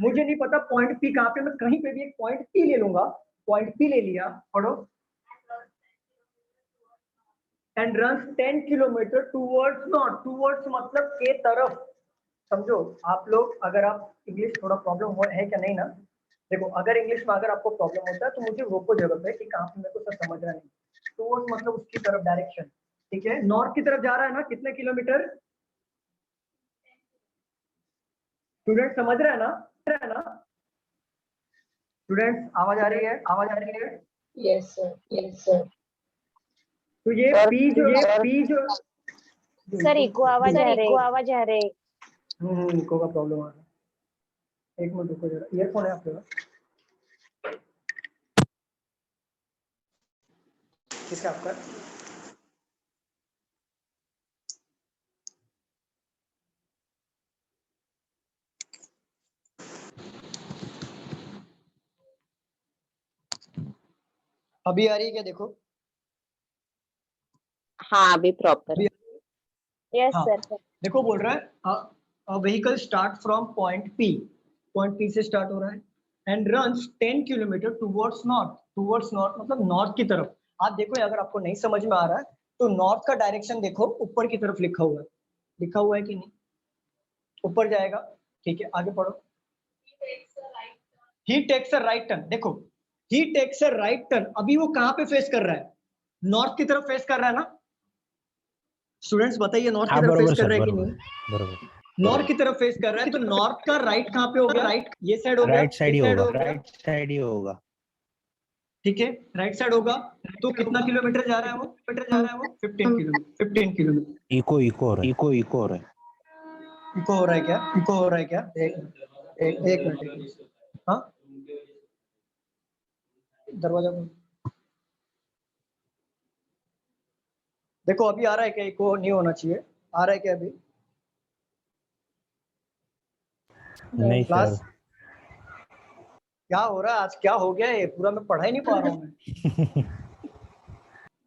A: मुझे नहीं पता पॉइंट पी कहाँ पे. मैं कहीं पे भी एक पॉइंट पी ले लूंगा. पॉइंट पी ले लिया. पढ़ो. And run 10 kilometre towards north. Towards मतलब के तरफ. समझो आप लोग. अगर आप इंग्लिश थोड़ा प्रॉब्लम है क्या नहीं ना. देखो अगर इंग्लिश में अगर आपको प्रॉब्लम होता है तो मुझे रोको जरूरत है कि कहाँ पे मेरे को सब समझ रहा नहीं. टूवर्ड्स मतलब उसकी तरफ डायरेक्शन. ठीक है. नॉर्थ की तरफ जा रहा है ना. कितने किलोमीटर? स्टूडेंट समझ रहे हैं ना? स्टूडेंट आवाज आ रही है?
D: Yes sir.
A: तो ये पी जो
F: सर इको आवाज आ रही।
A: इको का प्रॉब्लम आ रहा है। एक मिनट रुको जरा, ईयरफोन है आपके पास? किसका आपका? अभी आ रही है क्या? देखो
F: हाँ अभी प्रॉपर। यस
A: हाँ
F: सर।
A: देखो, बोल रहा है vehicle start from point P से स्टार्ट हो रहा है and runs 10 kilometre towards north मतलब नॉर्थ की तरफ। आप देखो, अगर आपको नहीं समझ में आ रहा है तो नॉर्थ का डायरेक्शन देखो, ऊपर की तरफ लिखा हुआ है कि नहीं? ऊपर जाएगा। ठीक है, आगे पढ़ो। ही टेक्स अ राइट टर्न। देखो, ही टेक्स अ राइट टर्न, अभी वो कहां पे फेस कर रहा है? नॉर्थ की तरफ फेस कर रहा है ना? स्टूडेंट्स बताइए, नॉर्थ की
E: हाँ
A: तरफ
E: बरोबर
A: फेस कर
E: सर,
A: रहा है कि
E: बरोबर
A: नहीं?
E: बरोबर।
A: नॉर्थ की तरफ फेस कर रहा है, तो नॉर्थ का राइट कहां पे हो गया? राइट ये साइड हो गया,
E: राइट साइड ही होगा, राइट साइड ही होगा।
A: ठीक है, राइट साइड होगा। तो कितना किलोमीटर जा रहा है वो? 15 किलोमीटर।
E: इको हो रहा है।
A: इको हो रहा है क्या? एक मिनट। हाँ, दरवाजा खोल। देखो अभी आ रहा है क्या? इको नहीं होना चाहिए। आ रहा है क्या अभी?
E: नहीं
A: क्लास
E: सर।
A: क्या हो रहा है आज? क्या हो गया? ये पूरा मैं पढ़ा ही नहीं पा रहा हूँ मैं।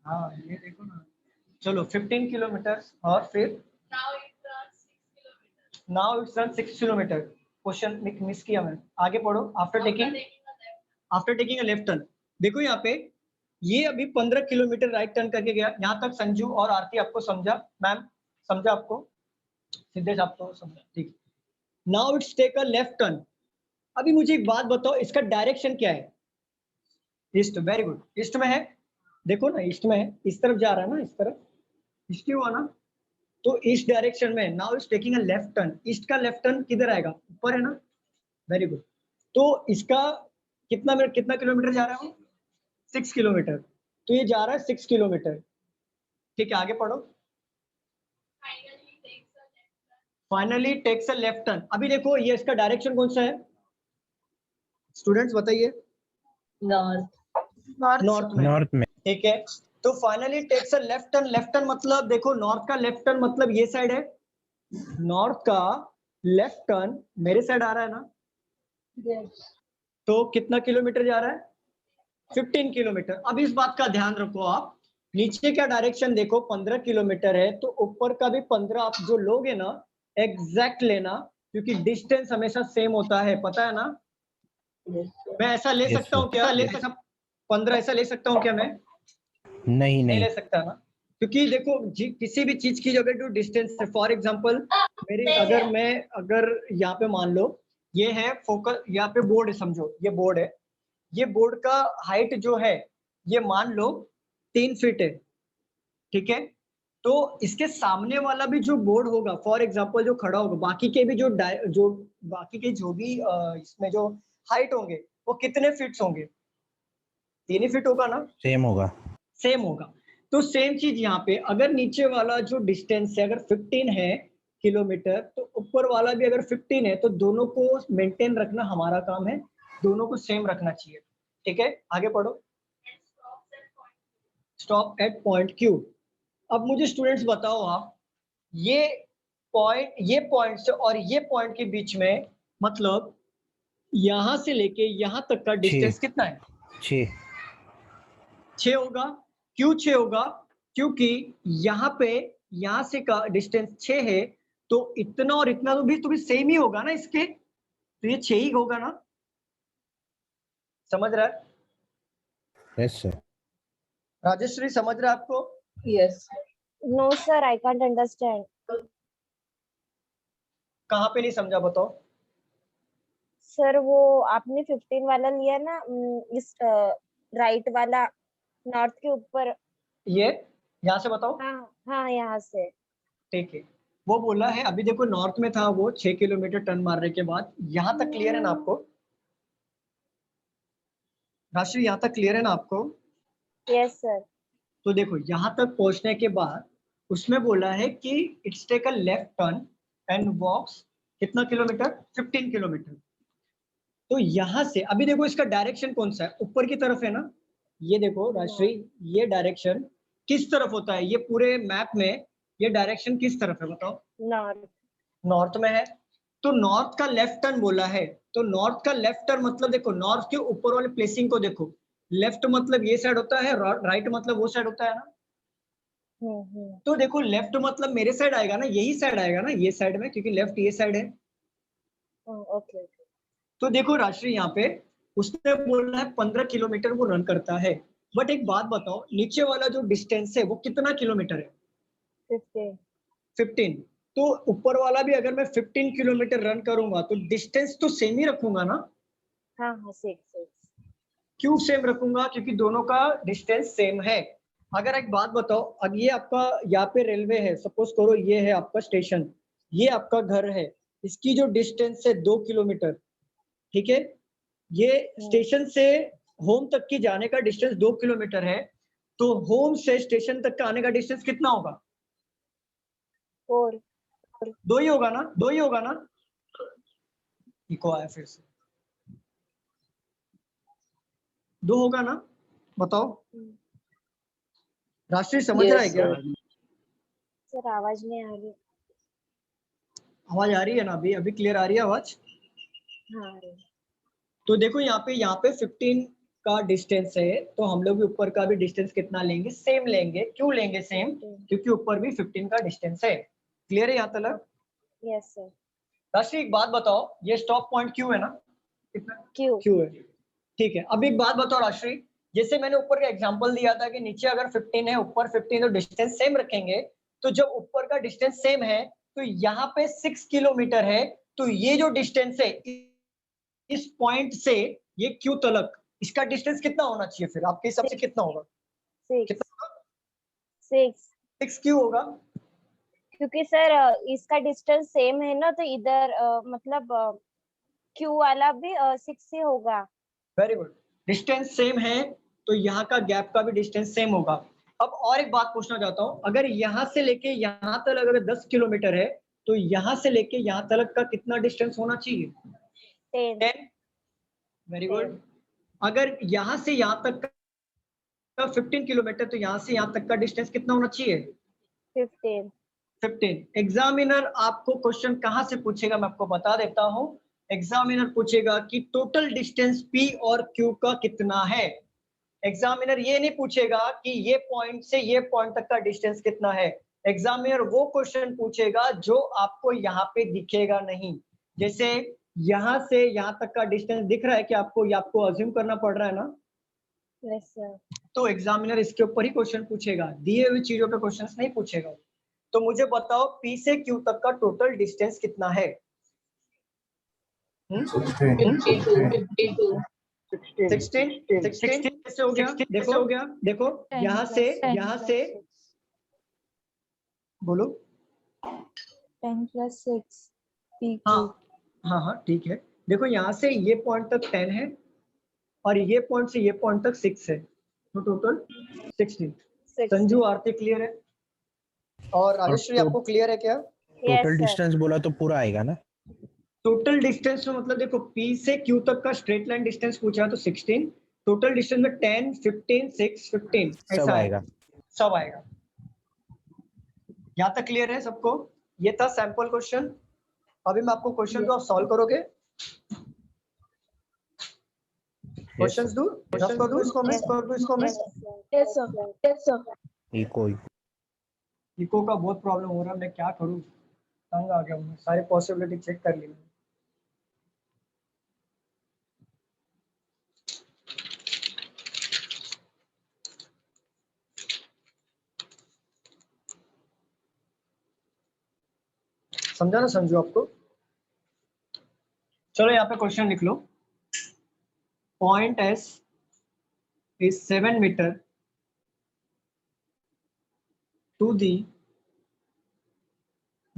A: हाँ ये देखो ना। चलो 15 किलोमीटर और फिर now it's run 6 kilometre. Question miss किया मैंने, आगे पढ़ो। आफ्टर टेकिंग अ लेफ्ट टर्न। देखो यहाँ पे ये अभी 15 किलोमीटर राइट टर्न करके गया। यहाँ तक संजू और आरती आपको समझा? मैम समझा आपको? सिद्धेश आपको समझा? ठीक। Now it's take a left turn. अभी मुझे एक बात बताओ, इसका डायरेक्शन क्या है? ईस्ट। वेरी गुड, ईस्ट में है। देखो ना, ईस्ट में है, इस तरफ जा रहा है ना, इस तरफ ईस्ट ही हुआ ना। तो ईस्ट डायरेक्शन में now is taking a left turn. East का लेफ्ट टर्न किधर आएगा? ऊपर है ना। Very good. तो इसका कितना किलोमीटर जा रहा है वो? 6 किलोमीटर। तो ये जा रहा है 6 किलोमीटर। ठीक है, आगे पढ़ो। Finally takes a left turn. अभी देखो ये इसका डायरेक्शन कौन सा है? स्टूडेंट्स बताइए। नॉर्थ में।
E: नॉर्थ में।
A: ठीक है, तो finally takes a left turn. Left turn मतलब देखो, नॉर्थ का लेफ्ट टर्न मतलब ये साइड है। नॉर्थ का लेफ्ट टर्न मेरे साइड आ रहा है ना। तो कितना किलोमीटर जा रहा है? 15 किलोमीटर। अब इस बात का ध्यान रखो, आप नीचे का डायरेक्शन देखो 15 किलोमीटर है, तो ऊपर का भी 15 आप जो लोगे ना, एग्जैक्ट लेना, क्योंकि डिस्टेंस हमेशा सेम होता है, पता है ना? मैं ऐसा ले
E: यस
A: सकता हूँ क्या? ले सकता 15 ऐसा ले सकता हूँ क्या मैं?
E: नहीं
A: नहीं
E: नहीं।
A: ले सकता ना, क्योंकि देखो किसी भी चीज की अगर जो डिस्टेंस है, फॉर एग्जांपल मेरे अगर यहाँ पे मान लो ये है फोकस, यहाँ पे बोर्ड है, समझो ये बोर्ड है। ये बोर्ड का हाइट जो है ये मान लो 3 फीट है। ठीक है, तो इसके सामने वाला भी जो बोर्ड होगा, फॉर एग्जांपल जो खड़ा होगा, बाकी के भी जो भी इसमें जो हाइट होंगे वो कितने फीट होंगे? 3 ही फीट होगा ना।
E: सेम होगा।
A: सेम होगा। तो सेम चीज यहाँ पे, अगर नीचे वाला जो डिस्टेंस है अगर 15 है किलोमीटर, तो ऊपर वाला भी अगर 15 है, तो दोनों को मेंटेन रखना हमारा काम है, दोनों को सेम रखना चाहिए। ठीक है, आगे पढ़ो। Stop at point Q. अब मुझे स्टूडेंट्स बताओ, आप ये पॉइंट से और ये पॉइंट के बीच में, मतलब यहां से लेके यहां तक का डिस्टेंस कितना है?
E: 6।
A: 6 होगा। क्यों 6 होगा? क्योंकि यहां से का डिस्टेंस 6 है, तो इतना और इतना तो भी सेम ही होगा ना इसके, तो ये 6 ही होगा ना। समझ रहा है?
E: Yes sir.
A: राजेश्वरी समझ रहा है आपको?
D: Yes
F: no sir I can't understand.
A: कहाँ पे नहीं समझा बताओ?
F: सर वो आपने 15 वाला लिया ना, इस राइट वाला नॉर्थ के ऊपर।
A: ये यहाँ से बताओ।
F: हाँ हाँ यहाँ से।
A: ठीक है, वो बोला है, अभी देखो नॉर्थ में था वो 6 किलोमीटर टर्न मारने के बाद। यहाँ तक क्लियर है ना आपको राशि, यहाँ तक क्लियर है ना आपको?
F: Yes sir.
A: तो देखो यहाँ तक पहुंचने के बाद उसमें बोला है कि it's take a left turn and walks कितना किलोमीटर, 15 किलोमीटर। तो यहाँ से अभी देखो इसका डायरेक्शन कौन सा है, ऊपर की तरफ है ना। ये देखो राशि, ये डायरेक्शन किस तरफ होता है, ये पूरे मैप में ये डायरेक्शन किस तरफ है बताओ?
F: नॉर्थ।
A: नॉर्थ में है। तो नॉर्थ का लेफ्ट टर्न बोला है, तो नॉर्थ का लेफ्ट टर्न मतलब देखो नॉर्थ के ऊपर वाले प्लेसिंग को देखो, लेफ्ट मतलब ये साइड होता है, राइट मतलब वो साइड होता है ना। तो देखो लेफ्ट मतलब मेरे साइड आएगा ना, यही साइड आएगा ना, ये साइड में, क्योंकि लेफ्ट ये साइड है।
F: ओके।
A: तो देखो राष्ट्रीय यहाँ पे उसने बोला है 15 किलोमीटर वो रन करता है। बट एक बात बताओ, नीचे वाला जो डिस्टेंस है वो कितना किलोमीटर है? 15। तो ऊपर वाला भी अगर मैं 15 किलोमीटर रन करूंगा तो डिस्टेंस तो सेम ही रखूंगा ना?
F: हाँ हाँ 6।
A: क्यों सेम रखूंगा? क्योंकि दोनों का डिस्टेंस सेम है। अगर एक बात बताओ, अब ये आपका यहाँ पे रेलवे है, सपोज करो ये है आपका स्टेशन, ये आपका घर है, इसकी जो डिस्टेंस है 2 किलोमीटर, ठीक है। ये स्टेशन से होम तक की जाने का डिस्टेंस 2 किलोमीटर है, तो होम से स्टेशन तक का आने का डिस्टेंस कितना होगा?
F: 4।
A: 2 ही होगा ना, 2 ही होगा ना। इको आया फिर से, 2 होगा ना, बताओ राष्ट्रीय समझ रहा है क्या?
F: सर आवाज नहीं आ रही।
A: आवाज आ रही है ना? अभी क्लियर आ रही है आवाज?
F: हाँ।
A: तो देखो यहाँ पे 15 का डिस्टेंस है, तो हम लोग भी ऊपर का भी डिस्टेंस कितना लेंगे? सेम लेंगे। क्यों लेंगे सेम? क्योंकि ऊपर भी 15 का डिस्टेंस है। क्लियर है यहाँ तक?
F: Yes sir.
A: राष्ट्रीय एक बात बताओ, ये स्टॉप पॉइंट क्यू है ना? कितना
F: क्यू
A: है? ठीक है। अब एक बात बताओ राष्ट्रीय, जैसे मैंने ऊपर का एग्जांपल दिया था कि नीचे अगर 15 है ऊपर 15, तो डिस्टेंस सेम रखेंगे। तो जब ऊपर का डिस्टेंस सेम है तो यहाँ पे 6 किलोमीटर है, तो ये जो डिस्टेंस है इस पॉइंट से ये क्यू तलक, इसका डिस्टेंस कितना होना चाहिए फिर आपके हिसाब से? कितना होगा? 6 क्यों होगा?
F: क्योंकि सर इसका डिस्टेंस सेम है ना, तो इधर मतलब क्यू वाला भी 6 ही होगा।
A: Very good. डिस्टेंस सेम है तो यहाँ का गैप का भी डिस्टेंस सेम होगा। अब और एक बात पूछना चाहता हूँ, अगर यहाँ से लेके यहाँ तक अगर 10 किलोमीटर है तो यहाँ से लेके यहाँ तक का कितना डिस्टेंस होना चाहिए? 10। Very good. अगर यहाँ से यहाँ तक का 15 किलोमीटर, तो यहाँ से यहाँ तक का डिस्टेंस कितना होना चाहिए? 15। एग्जामिनर आपको क्वेश्चन कहाँ से पूछेगा मैं आपको बता देता हूँ। एग्जामिनर पूछेगा कि टोटल डिस्टेंस P और Q का कितना है। एग्जामिनर ये नहीं पूछेगा कि ये पॉइंट से ये पॉइंट तक का डिस्टेंस कितना है। एग्जामिनर वो क्वेश्चन पूछेगा जो आपको यहाँ पे दिखेगा नहीं। जैसे यहाँ से यहाँ तक का डिस्टेंस दिख रहा है कि आपको, ये आपको अज्यूम करना पड़ रहा है ना?
F: Yes sir.
A: तो एग्जामिनर इसके ऊपर ही क्वेश्चन पूछेगा, दिए हुई चीजों पे क्वेश्चन नहीं पूछेगा। तो मुझे बताओ P से Q तक का टोटल डिस्टेंस कितना है? 16 कैसे हो गया? देखो यहाँ से बोलो।
B: 10 + 6
A: हाँ ठीक है। देखो यहाँ से ये पॉइंट तक 10 है और ये पॉइंट से ये पॉइंट तक 6 है, तो टोटल 16। संजू आरती क्लियर है? और राजेश्वरी आपको क्लियर है क्या?
E: टोटल डिस्टेंस बोला तो पूरा आएगा ना?
A: टोटल डिस्टेंस तो मतलब देखो P से Q तक का स्ट्रेट लाइन डिस्टेंस पूछा तो 16, टोटल डिस्टेंस में 10, 15, 6, 15 ऐसा आएगा, सब आएगा। यहाँ तक क्लियर है सबको? ये था सैंपल क्वेश्चन। अभी मैं आपको क्वेश्चन को आप सॉल्व करोगे। क्वेश्चंस दूं इसको मैं
G: यस सर।
A: इको का बहुत प्रॉब्लम हो रहा है, मैं क्या करूं, तंग आ गया हूं। सारी पॉसिबिलिटी चेक कर ली मैंने। समझा ना समझो आपको? चलो यहाँ पे क्वेश्चन लिख लो। Point S is 7 meter to the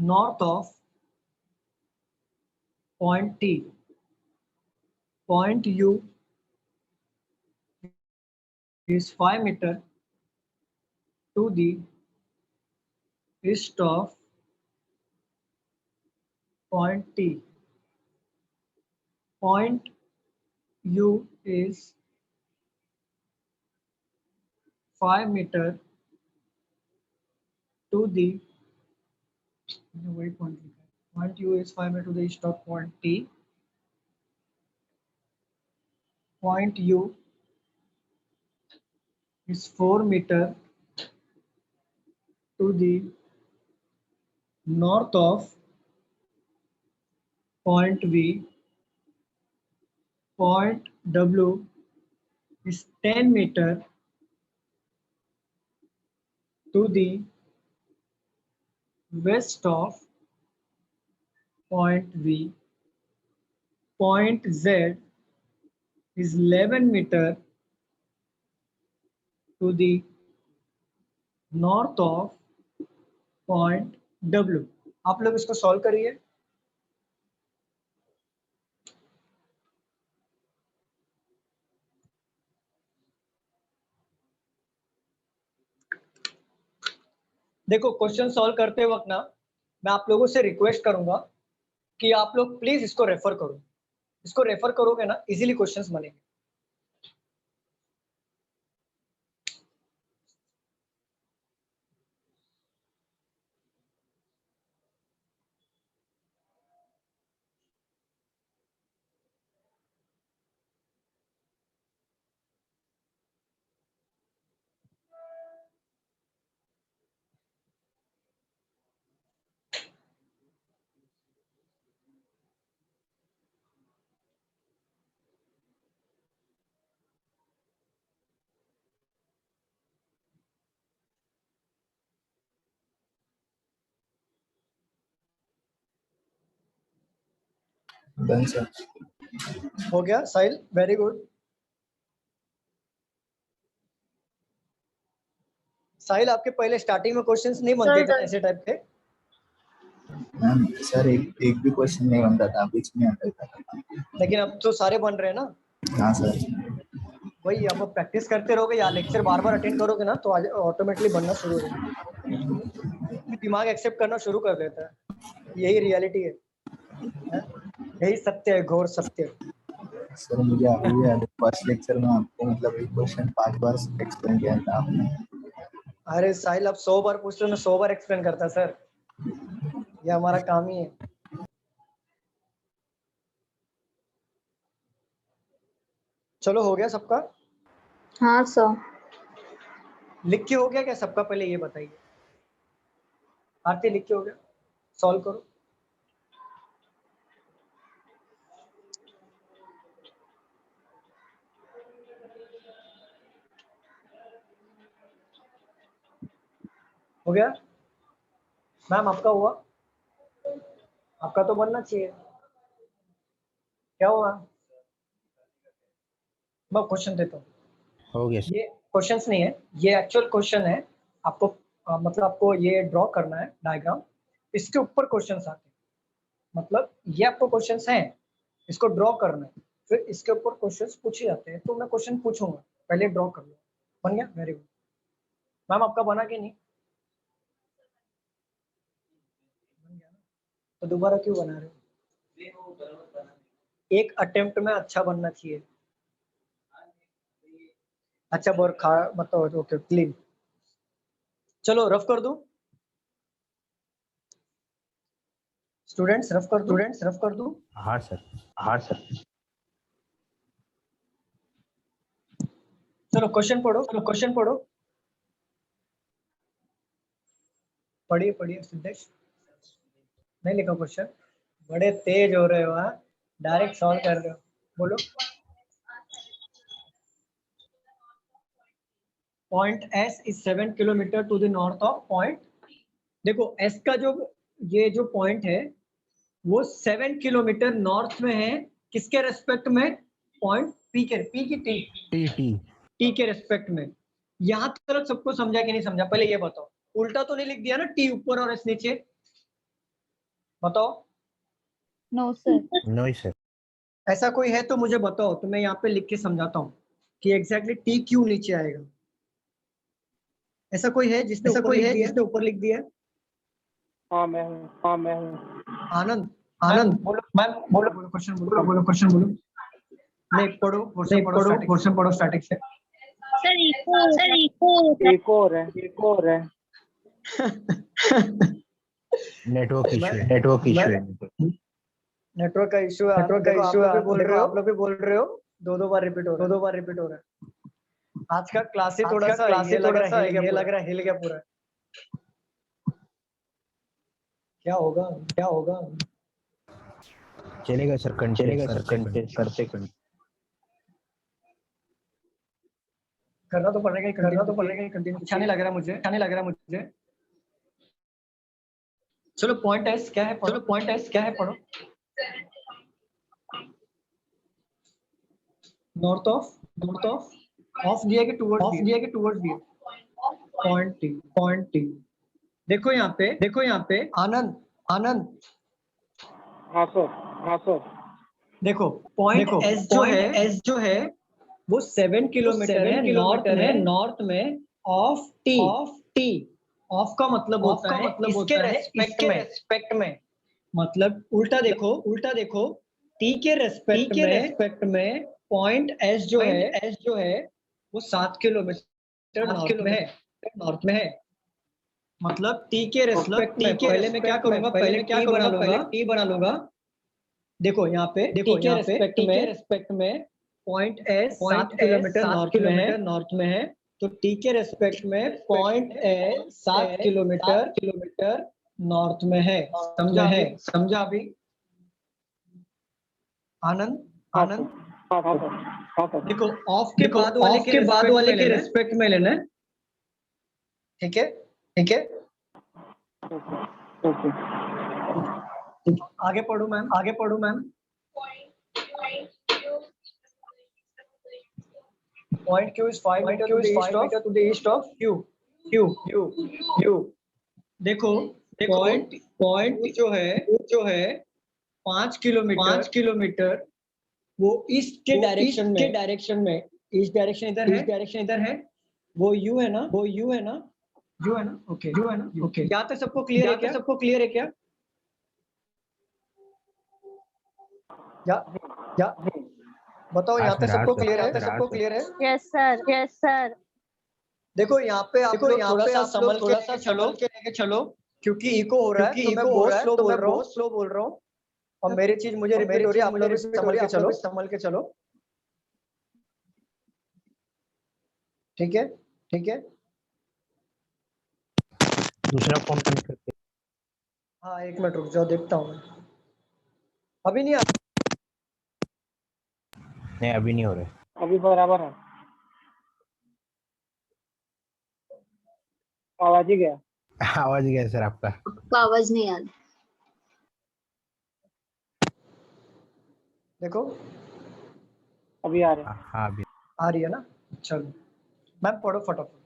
A: north of point T. Point U is 5 meter to the east of point T. Point U is 5 meter to the point U is 5 meter to the east of point T. Point U is 4 meter to the north of point V. Point W is 10 meter to the west of point V. Point Z is 11 meter to the north of point W. आप लोग इसको solve करिए। देखो question solve करते वक्त ना मैं आप लोगों से रिक्वेस्ट करूंगा कि आप लोग प्लीज इसको रेफर करो। इसको रेफर करोगे ना इजीली क्वेश्चंस बनेंगे।
I: Done sir.
A: हो गया साहिल, वेरी गुड। साहिल आपके पहले स्टार्टिंग में क्वेश्चंस नहीं बनते थे ऐसे टाइप के?
I: मैम सर एक भी क्वेश्चन नहीं बनता था, बीच में आता था।
A: लेकिन अब तो सारे बन रहे हैं ना?
I: हाँ सर।
A: वही अब प्रैक्टिस करते रहोगे या लेक्चर बार बार अटेंड करोगे ना तो ऑटोमेटिकली बनना शुरू हो जाएगा। दिमाग एक्सेप्ट करना शुरू कर देता है। यही रियलिटी है, यही सत्य है, घोर सत्य।
I: सर मुझे अभी याद है फर्स्ट लेक्चर में आपको मतलब एक क्वेश्चन 5 बार एक्सप्लेन किया था आपने।
A: अरे साहिल आप 100 बार पूछते हो, मैं 100 बार एक्सप्लेन करता सर, ये हमारा काम ही है। चलो हो गया सबका?
G: हाँ सर।
A: लिख के हो गया क्या सबका? पहले ये बताइए। आरती लिख के हो गया? सॉल्व करो। हो गया मैम? आपका हुआ? आपका तो बनना चाहिए। क्या हुआ? मैं क्वेश्चन देता हूँ।
E: हो गया।
A: ये क्वेश्चंस नहीं है, ये एक्चुअल क्वेश्चन है। आपको मतलब आपको ये ड्रॉ करना है डायग्राम, इसके ऊपर क्वेश्चंस आते हैं। मतलब ये आपको क्वेश्चंस हैं, इसको ड्रॉ करना है, फिर इसके ऊपर क्वेश्चंस पूछे जाते हैं। तो मैं क्वेश्चन पूछूंगा, पहले ड्रॉ कर लो। बन गया? Very good. मैम आपका बना कि नहीं? बन गया ना? तो दोबारा क्यों बना रहे हो? एक अटेम्प्ट में अच्छा बनना चाहिए। अच्छा बोर खा मतलब ओके क्लीन। चलो रफ कर दूं स्टूडेंट्स, रफ कर दूं।
E: हाँ सर।
A: चलो क्वेश्चन पढ़ो। पढ़िए सिद्धेश। नहीं लिखा क्वेश्चन? बड़े तेज हो रहे हो, हाँ डायरेक्ट सॉल्व कर रहे हो। बोलो। Point S is 7 kilometre to the north of point. देखो एस का ये जो पॉइंट है वो 7 किलोमीटर नॉर्थ में है। किसके रेस्पेक्ट में? पॉइंट पी की टी के रेस्पेक्ट में। यहाँ तक सबको समझा कि नहीं समझा? पहले ये बताओ। उल्टा तो नहीं लिख दिया ना, टी ऊपर और एस नीचे? बताओ।
B: No, sir.
E: No sir.
A: ऐसा कोई है तो मुझे बताओ, तो मैं यहाँ पे लिख के समझाता हूँ कि एग्जैक्टली टी क्यों नीचे आएगा। ऐसा कोई है जिसने ऊपर लिख दिया है?
C: हाँ मैं हूँ।
A: आनंद,
C: आनंद
A: बोलो मैम, बोलो क्वेश्चन, बोलो। नहीं पढ़ो क्वेश्चन, पढ़ो स्टार्टिंग से।
D: सर
C: एक और है।
E: नेटवर्क इशू है।
A: नेटवर्क का इशू है। आप लोग भी बोल रहे हो, दो बार रिपीट हो रहा है। आज का क्लास ही थोड़ा सा ये लग रहा है हिल गया पूरा। क्या होगा?
E: चलेगा सर, करते
A: करना तो पड़ेगा ही कंटिन्यू। अच्छा नहीं लग रहा मुझे। चलो पॉइंट एस क्या है पढ़ो। नॉर्थ ऑफ दिया कि टुवर्ड्स दिया। Point T. देखो यहाँ पे आनंद
C: हाँ सर।
A: देखो पॉइंट एस जो है वो 7 किलोमीटर है नॉर्थ में ऑफ टी। ऑफ का मतलब होता है इसके रेस्पेक्ट में। मतलब उल्टा देखो टी के रेस्पेक्ट में पॉइंट एस जो है वो 7 किलोमीटर नॉर्थ में है। मतलब टी के रेस्पेक्ट में पहले मैं क्या करूंगा, टी बना लूंगा। देखो यहाँ पे टी के रेस्पेक्ट में पॉइंट एस 7 किलोमीटर नॉर्थ में है, तो टी के रेस्पेक्ट में पॉइंट एस 7 किलोमीटर नॉर्थ में है। समझा अभी? आनंद
C: हाँ सर।
A: देखो ऑफ के बाद वाले के रेस्पेक्ट में लेना है। ठीक है।
C: ओके।
A: आगे पढ़ो ma'am. Point Q is 5 meter to the east of Q. देखो पॉइंट जो है 5 किलोमीटर वो ईस्ट के डायरेक्शन में। ईस्ट डायरेक्शन इधर है। वो यू है ना? ओके। यहाँ तक सबको क्लियर है क्या? या बताओ यहाँ तक सबको क्लियर है?
F: Yes sir.
A: देखो यहाँ पे आप लोग थोड़ा सा संभल के लेके चलो, क्योंकि इको हो रहा है तो मैं बहुत स्लो बोल रहा हूँ और मेरी चीज मुझे रिपीट हो रही है। आप लोग भी संभल के चलो। ठीक है।
E: दूसरा फोन कनेक्ट करके।
A: हाँ 1 मिनट रुक जाओ, देखता हूँ। अभी नहीं
E: नहीं, अभी नहीं हो रहा है।
C: अभी बराबर है। आवाज ही गया
E: सर आपका।
G: आवाज नहीं आ रही।
A: देखो
C: अभी आ रहे।
E: हाँ अभी
A: आ रही है ना? चलो मैम पढ़ो फटाफट।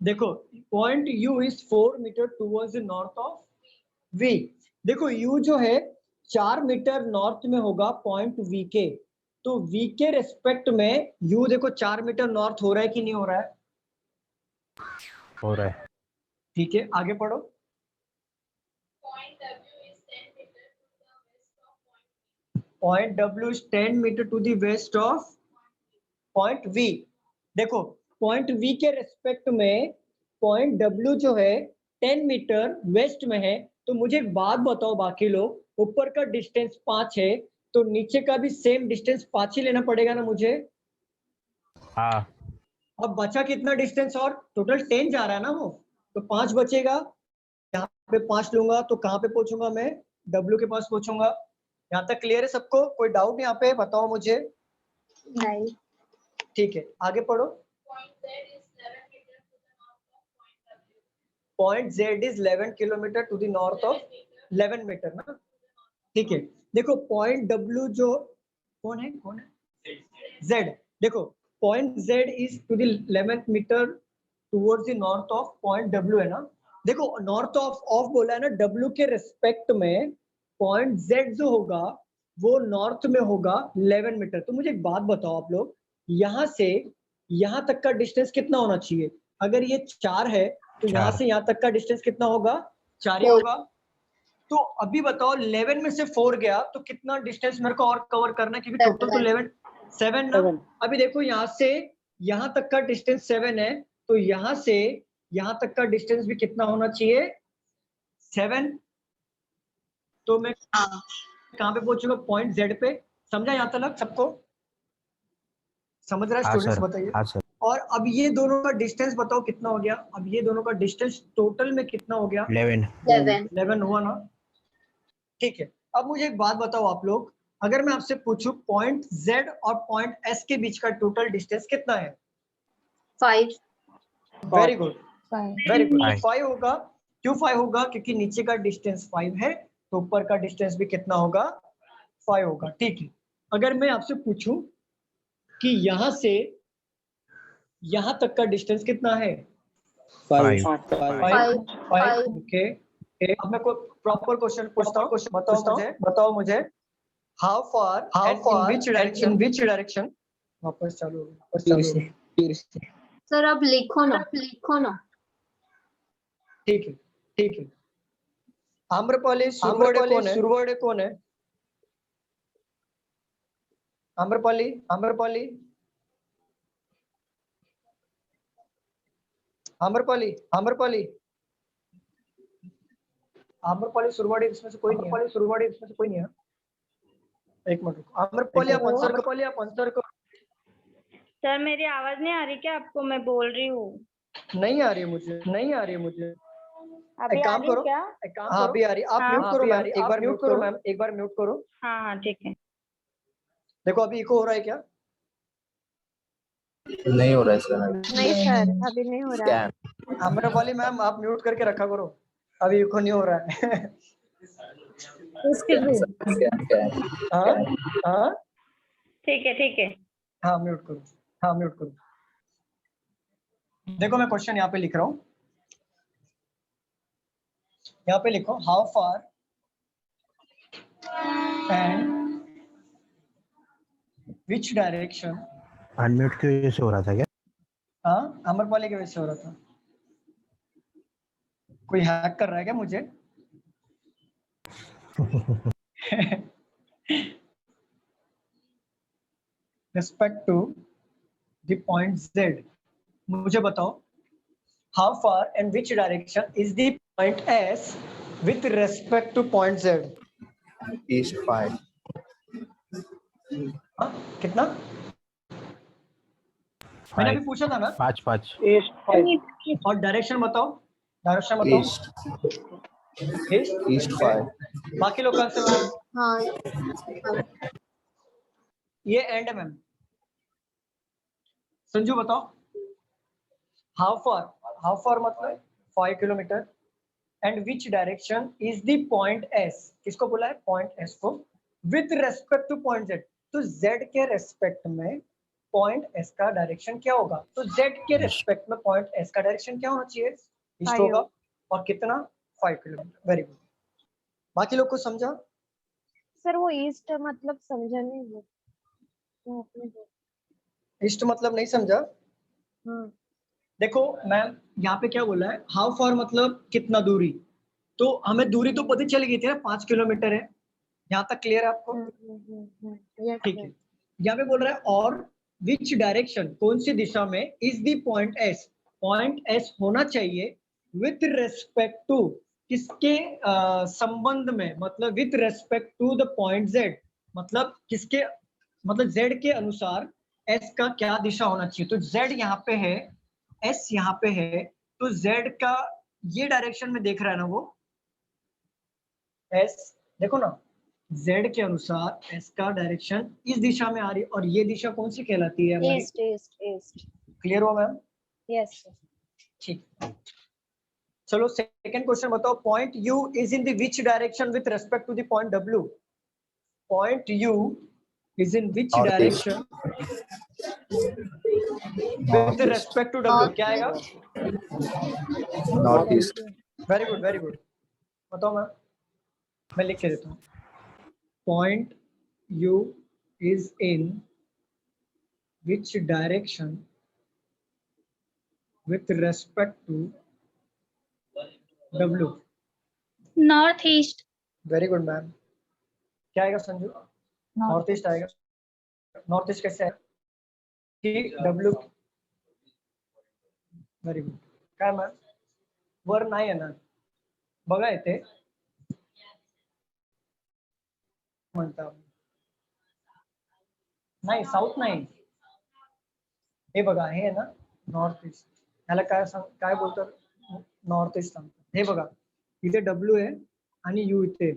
A: देखो point U is 4 meter towards the north of V. देखो यू जो है 4 मीटर नॉर्थ में होगा पॉइंट वी के, तो वी के रेस्पेक्ट में यू देखो 4 मीटर नॉर्थ हो रहा है कि नहीं हो रहा है?
E: हो रहा है।
A: ठीक है, आगे पढ़ो। Point W is 10 meter to the west of point V. देखो पॉइंट वी के रेस्पेक्ट में पॉइंट डब्ल्यू जो है 10 मीटर वेस्ट में है। तो मुझे एक बात बताओ बाकी लोग, ऊपर का डिस्टेंस 5 है तो नीचे का भी सेम डिस्टेंस 5 ही लेना पड़ेगा ना मुझे?
E: हाँ।
A: अब बचा कितना डिस्टेंस? और टोटल 10 जा रहा है ना वो, तो 5 बचेगा। यहाँ पे 5 लूंगा तो कहाँ पे पहुंचूंगा मैं? डब्ल्यू के पास पहुंचूंगा। यहाँ तक क्लियर है सबको? कोई डाउट यहाँ पे? बताओ मुझे।
G: नहीं।
A: ठीक है, आगे पढ़ो। Point Z is 11 kilometer to the north of 11 meter ना? ठीक है। देखो पॉइंट W जो कौन है? Z। देखो point Z is to the 11 meter towards the north of point W है ना। देखो नॉर्थ ऑफ बोला है ना, W के रिस्पेक्ट में पॉइंट Z जो होगा वो नॉर्थ में होगा 11 मीटर। तो मुझे एक बात बताओ आप लोग, यहाँ से यहाँ तक का डिस्टेंस कितना होना चाहिए? अगर ये 4 है तो यहाँ
E: 4
A: से यहाँ तक का डिस्टेंस कितना होगा? 4 ही होगा। तो अभी बताओ 11 में से 4 गया तो कितना डिस्टेंस मेरे को और कवर करना है, क्योंकि टोटल तो 7 ना।
C: 7
A: अभी देखो यहाँ से यहाँ तक का डिस्टेंस 7 है, तो यहाँ से यहाँ तक का डिस्टेंस भी कितना होना चाहिए? 7। तो मैं कहाँ पे पहुंचूंगा? पॉइंट Z पे। समझा यहाँ तक सबको? समझ रहा है
E: हाँ
A: स्टूडेंट्स?
E: सर,
A: बताइए।
E: हाँ सर।
A: और अब ये दोनों का डिस्टेंस बताओ कितना हो गया? अब ये दोनों का डिस्टेंस टोटल में कितना हो गया?
E: 11
A: 11 हुआ ना। ठीक है, अब मुझे एक बात बताओ आप लोग, अगर मैं आपसे पूछूं पॉइंट Z और पॉइंट S के बीच का टोटल डिस्टेंस कितना है?
G: 5
A: वेरी गुड, वेरी गुड।
E: 5
A: 5 होगा। क्यों 5 होगा? क्योंकि नीचे का डिस्टेंस 5 है, तो ऊपर का डिस्टेंस भी कितना होगा? 5 होगा। ठीक है, अगर मैं आपसे पूछूं कि यहाँ से यहाँ तक का डिस्टेंस कितना है?
E: 5
A: 5। ओके, अब मैं कोई प्रॉपर क्वेश्चन पूछता हूँ। बताओ मुझे how far and in which direction. वापस चालू
G: सर अब लिखो ना।
A: ठीक है। आम्रपाली सुरवड़े कौन है? आम्रपाली सुरवाड़ी इसमें से कोई नहीं है। एक मिनट रुको। आम्रपाली आप आंसर करो।
B: सर मेरी आवाज नहीं आ रही क्या आपको? मैं बोल रही हूँ।
A: नहीं आ रही है मुझे।
B: अभी
A: एक
B: आ
A: काम
B: रही
A: करो।
B: क्या?
A: हाँ अभी आ रही। आप
B: हाँ,
A: म्यूट करो मैम, एक बार म्यूट करो।
B: हाँ ठीक है।
A: देखो अभी इको हो रहा है क्या?
I: नहीं हो रहा है सर।
F: नहीं सर, अभी नहीं हो रहा है।
I: स्कैन
A: आम्रपाली मैम आप म्यूट करके रखा करो, अभी इको नहीं हो रहा है। हाँ
B: ठीक है।
A: हाँ म्यूट करो। देखो मैं क्वेश्चन यहाँ पे लिख रहा हूँ। यहाँ पे लिखो how far and which direction.
E: Unmute की वजह से हो रहा था क्या?
A: हाँ अमरपाली की वजह से हो रहा था। कोई हैक कर रहा है क्या मुझे? Respect to the point Z, मुझे बताओ how far and which direction is the point S with respect to point Z।
I: East 5
A: कितना? मैंने अभी पूछा था ना।
E: 5
C: ईस्ट 5
A: और डायरेक्शन बताओ।
I: ईस्ट 5
A: बाकी लोग का आंसर
G: हाँ
A: ये एंड है मैम। संजू बताओ हाउ फार मतलब 5 kilometre and which direction is the point S। किसको बोला है? पॉइंट S को with respect to point Z। तो Z के रेस्पेक्ट में पॉइंट S का डायरेक्शन क्या होगा? तो Z के रेस्पेक्ट में पॉइंट S का डायरेक्शन क्या होना चाहिए? ईस्ट होगा। और कितना? 5 किलोमीटर। Very good. बाकी लोग को समझा?
F: सर वो ईस्ट मतलब समझा नहीं वो।
A: ईस्ट मतलब नहीं समझा?
F: हाँ।
A: देखो मैम यहाँ पे क्या बोला है? हाउ फार मतलब कितना दूरी। तो हमें दूरी तो पता चल गई थी ना, 5 किलोमीटर है। यहाँ तक क्लियर है आपको? ठीक है। यहाँ पे बोल रहा है और विच डायरेक्शन, कौन सी दिशा में is the point S। Point S होना चाहिए विथ रेस्पेक्ट टू, किसके संबंध में? मतलब with respect to the point Z, मतलब किसके, मतलब Z के अनुसार S का क्या दिशा होना चाहिए। तो Z यहाँ पे है, S यहाँ पे है, तो Z का ये डायरेक्शन में देख रहा है ना वो S। देखो ना Z के अनुसार S का डायरेक्शन इस दिशा में आ रही है, और ये दिशा कौन सी कहलाती है हमारी?
F: ईस्ट।
A: क्लियर हो मैम?
F: यस।
A: ठीक। चलो सेकंड क्वेश्चन बताओ। Point U is in the which direction with respect to the point W। Point U is in which direction with respect to W। क्या आएगा?
I: North east.
A: Very good very good. बताओ मैं लिख के देता हूँ। Point U is in which direction with respect to W?
B: North east.
A: Very good ma'am. क्या आएगा संजू? नॉर्थ ईस्ट आएगा। नॉर्थ ईस्ट कैसे है कि W? Very good. काय मॅम वर नाही येणार बघा येते म्हणता नाही साऊथ नाही हे बघा हे आहे ना नॉर्थ ईस्ट ह्याला काय बोलतात नॉर्थ ईस्ट सांगतात हे बघा इथे W आहे आणि U इथे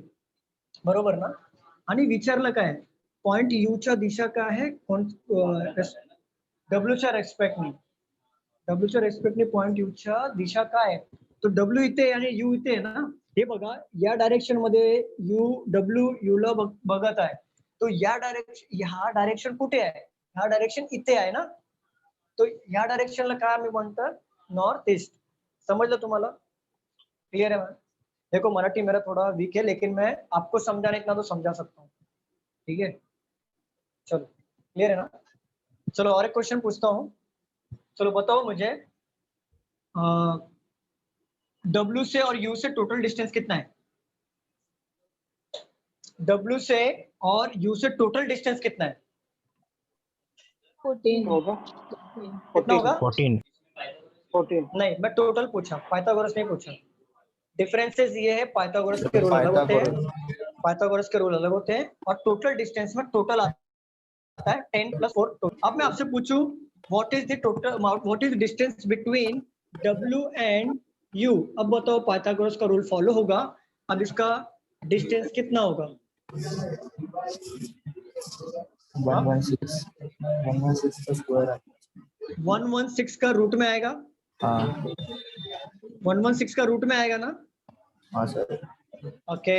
A: बरोबर ना आणि विचारलं काय पॉइंट U च्या दिशा काय आहे कोण W च्या रेस्पेक्टने पॉइंट U च्या दिशा काय आहे तो W इथे आणि U इथे आहे ना हे बघा या डायरेक्शन मध्ये U ला बघत आहे तो ह्या डायरेक्शन कुठे आहे ह्या डायरेक्शन इथे आहे ना तो ह्या डायरेक्शनला काय आम्ही म्हणतात नॉर्थ ईस्ट समझ लो तुम्हारा क्लियर है मैम देखो मराठी मेरा थोड़ा वीक है लेकिन मैं आपको समझाने इतना तो समझा सकता हूँ ठीक है चलो क्लियर है ना चलो और एक क्वेश्चन पूछता हूँ चलो बताओ मुझे W से और U से टोटल डिस्टेंस कितना है W से और U से टोटल डिस्टेंस कितना है
D: 14
C: होगा
A: कितना होगा
E: 14
A: नहीं मैं टोटल पूछा पाइथागोरस नहीं पूछा डिफरेंसेस ये है पाइथागोरस के रूल अलग होते हैं पाइथागोरस के रूल अलग होते हैं और टोटल डिस्टेंस में टोटल आता है 10 + 4 अब मैं आपसे पूछूं what is the total what is distance between W and U अब बताओ पाइथागोरस का रूल फॉलो होगा अब इसका डिस्टेंस कितना होगा
I: 116 का स्क्वायर
A: 116 का रूट में आएगा
I: हाँ
A: 116 का रूट में आएगा ना
I: हाँ सर
A: ओके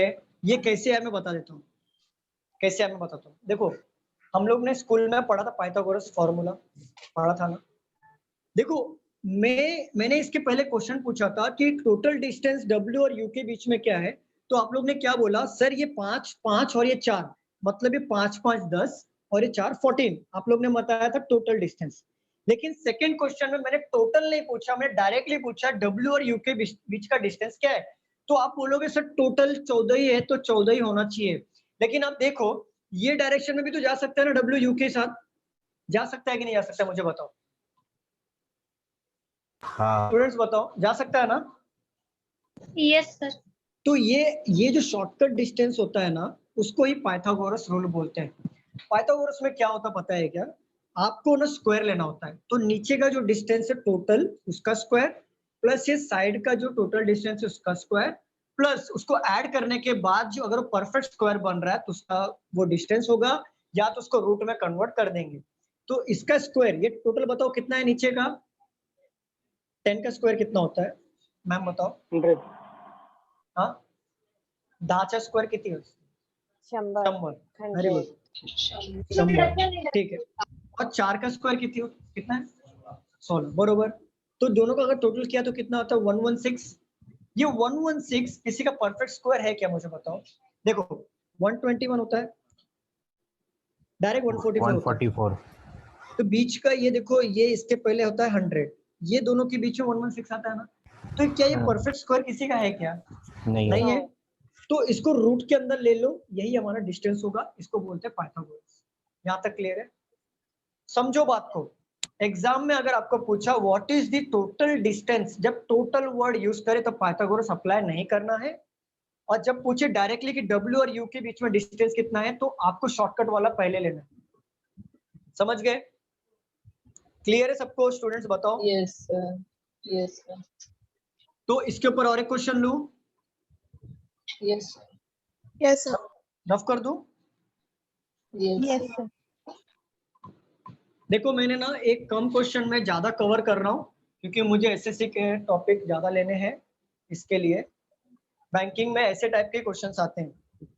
A: ये कैसे है मैं बता देता हूँ कैसे है मैं बताता हूँ देखो हम लोग ने स्कूल में पढ़ा था पाइथागोरस फॉर्मूला पढ़ा था ना देखो मैंने इसके पहले क्वेश्चन पूछा था कि टोटल डिस्टेंस W और U के बीच में क्या है तो आप लोग ने क्या बोला सर ये 5 और ये 4 मतलब ये 5 5 10 और ये 4 14 आप लोग ने बताया था टोटल डिस्टेंस लेकिन सेकंड क्वेश्चन में मैंने टोटल नहीं पूछा मैंने डायरेक्टली पूछा W और U के बीच का डिस्टेंस क्या है तो आप बोलोगे सर टोटल 14 ही है तो 14 ही होना चाहिए लेकिन आप देखो ये डायरेक्शन में भी तो जा सकता है ना W U के साथ जा सकता है कि नहीं जा सकता मुझे बताओ
E: हाँ
A: स्टूडेंट्स बताओ जा सकता है ना
B: यस सर।
A: तो ये जो शॉर्टकट डिस्टेंस होता है ना उसको ही पाइथागोरस रूल बोलते हैं पाइथागोरस में क्या होता पता है क्या आपको ना स्क्वायर लेना होता है तो नीचे का जो डिस्टेंस है टोटल उसका स्क्वायर प्लस ये साइड का जो टोटल डिस्टेंस है उसका स्क्वायर प्लस उसको ऐड करने के बाद जो अगर परफेक्ट स्क्वायर बन रहा है तो उसका वो डिस्टेंस होगा या तो उसको रूट में कन्वर्ट कर देंगे तो इसका स्क्वायर ये टोटल बताओ कितना है नीचे का 10 का स्क्वायर कितना होता है मैम बताओ
C: 100
A: हाँ 10चा स्क्वायर किती होता 100 वेरी गुड 100 ठीक है और 4 का स्क्वायर कितना है 16 बरोबर तो दोनों का अगर टोटल किया तो कितना होता है 116 ये 116 किसी का परफेक्ट स्क्वायर है क्या मुझे बताओ देखो 121 होता है डायरेक्ट 144 होता है
E: 144
A: तो बीच का ये देखो ये इसके पहले होता है 100 ये दोनों के बीच में 116 आता है ना तो क्या ये परफेक्ट स्क्वायर किसी का है क्या
E: नहीं
A: है तो इसको रूट के अंदर ले लो यही हमारा डिस्टेंस होगा इसको बोलते हैं पाइथागोरस यहाँ तक क्लियर है समझो बात को एग्जाम में अगर आपको पूछा what is the total distance जब टोटल वर्ड यूज करे तो पाइथागोरस अप्लाई नहीं करना है और जब पूछे डायरेक्टली कि W और U के बीच में डिस्टेंस कितना है तो आपको शॉर्टकट वाला पहले लेना है समझ गए क्लियर है सबको स्टूडेंट्स बताओ
D: यस यस
A: तो इसके ऊपर और एक क्वेश्चन लूं
D: यस
H: यस
A: रफ कर दूं
D: यस
A: देखो मैंने ना एक कम क्वेश्चन में ज्यादा कवर कर रहा हूँ क्योंकि मुझे एसएससी के टॉपिक ज्यादा लेने हैं इसके लिए बैंकिंग में ऐसे टाइप के क्वेश्चंस आते हैं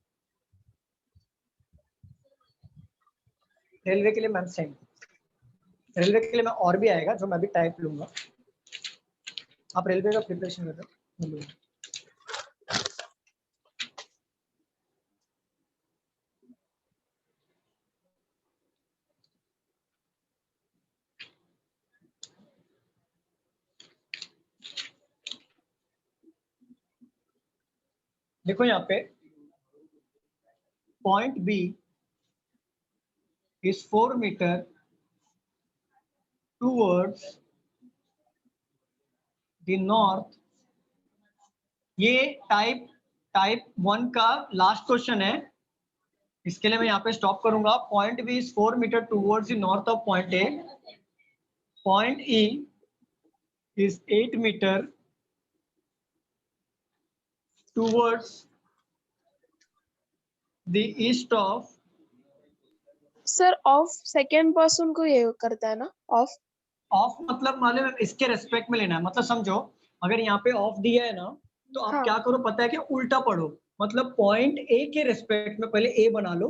A: रेलवे के लिए मैम सेम रेलवे के लिए मैं और भी आएगा जो मैं भी टाइप लूंगा आप रेलवे का प्रिपरेशन कर रहे हो? देखो यहाँ पे point B is 4 meter towards the north. ये टाइप 1 का लास्ट क्वेश्चन है, इसके लिए मैं यहाँ पे स्टॉप करूंगा. Point B is 4 meter towards the north of point A. Point E is 8 meter towards the east of.
J: Sir of second person को ये करता है ना, ऑफ
A: मतलब मालूम है इसके रेस्पेक्ट में लेना है. मतलब समझो अगर यहाँ पे ऑफ दिया है ना तो आप क्या करो पता है कि उल्टा पढ़ो. मतलब पॉइंट ए के रेस्पेक्ट में पहले ए बना लो.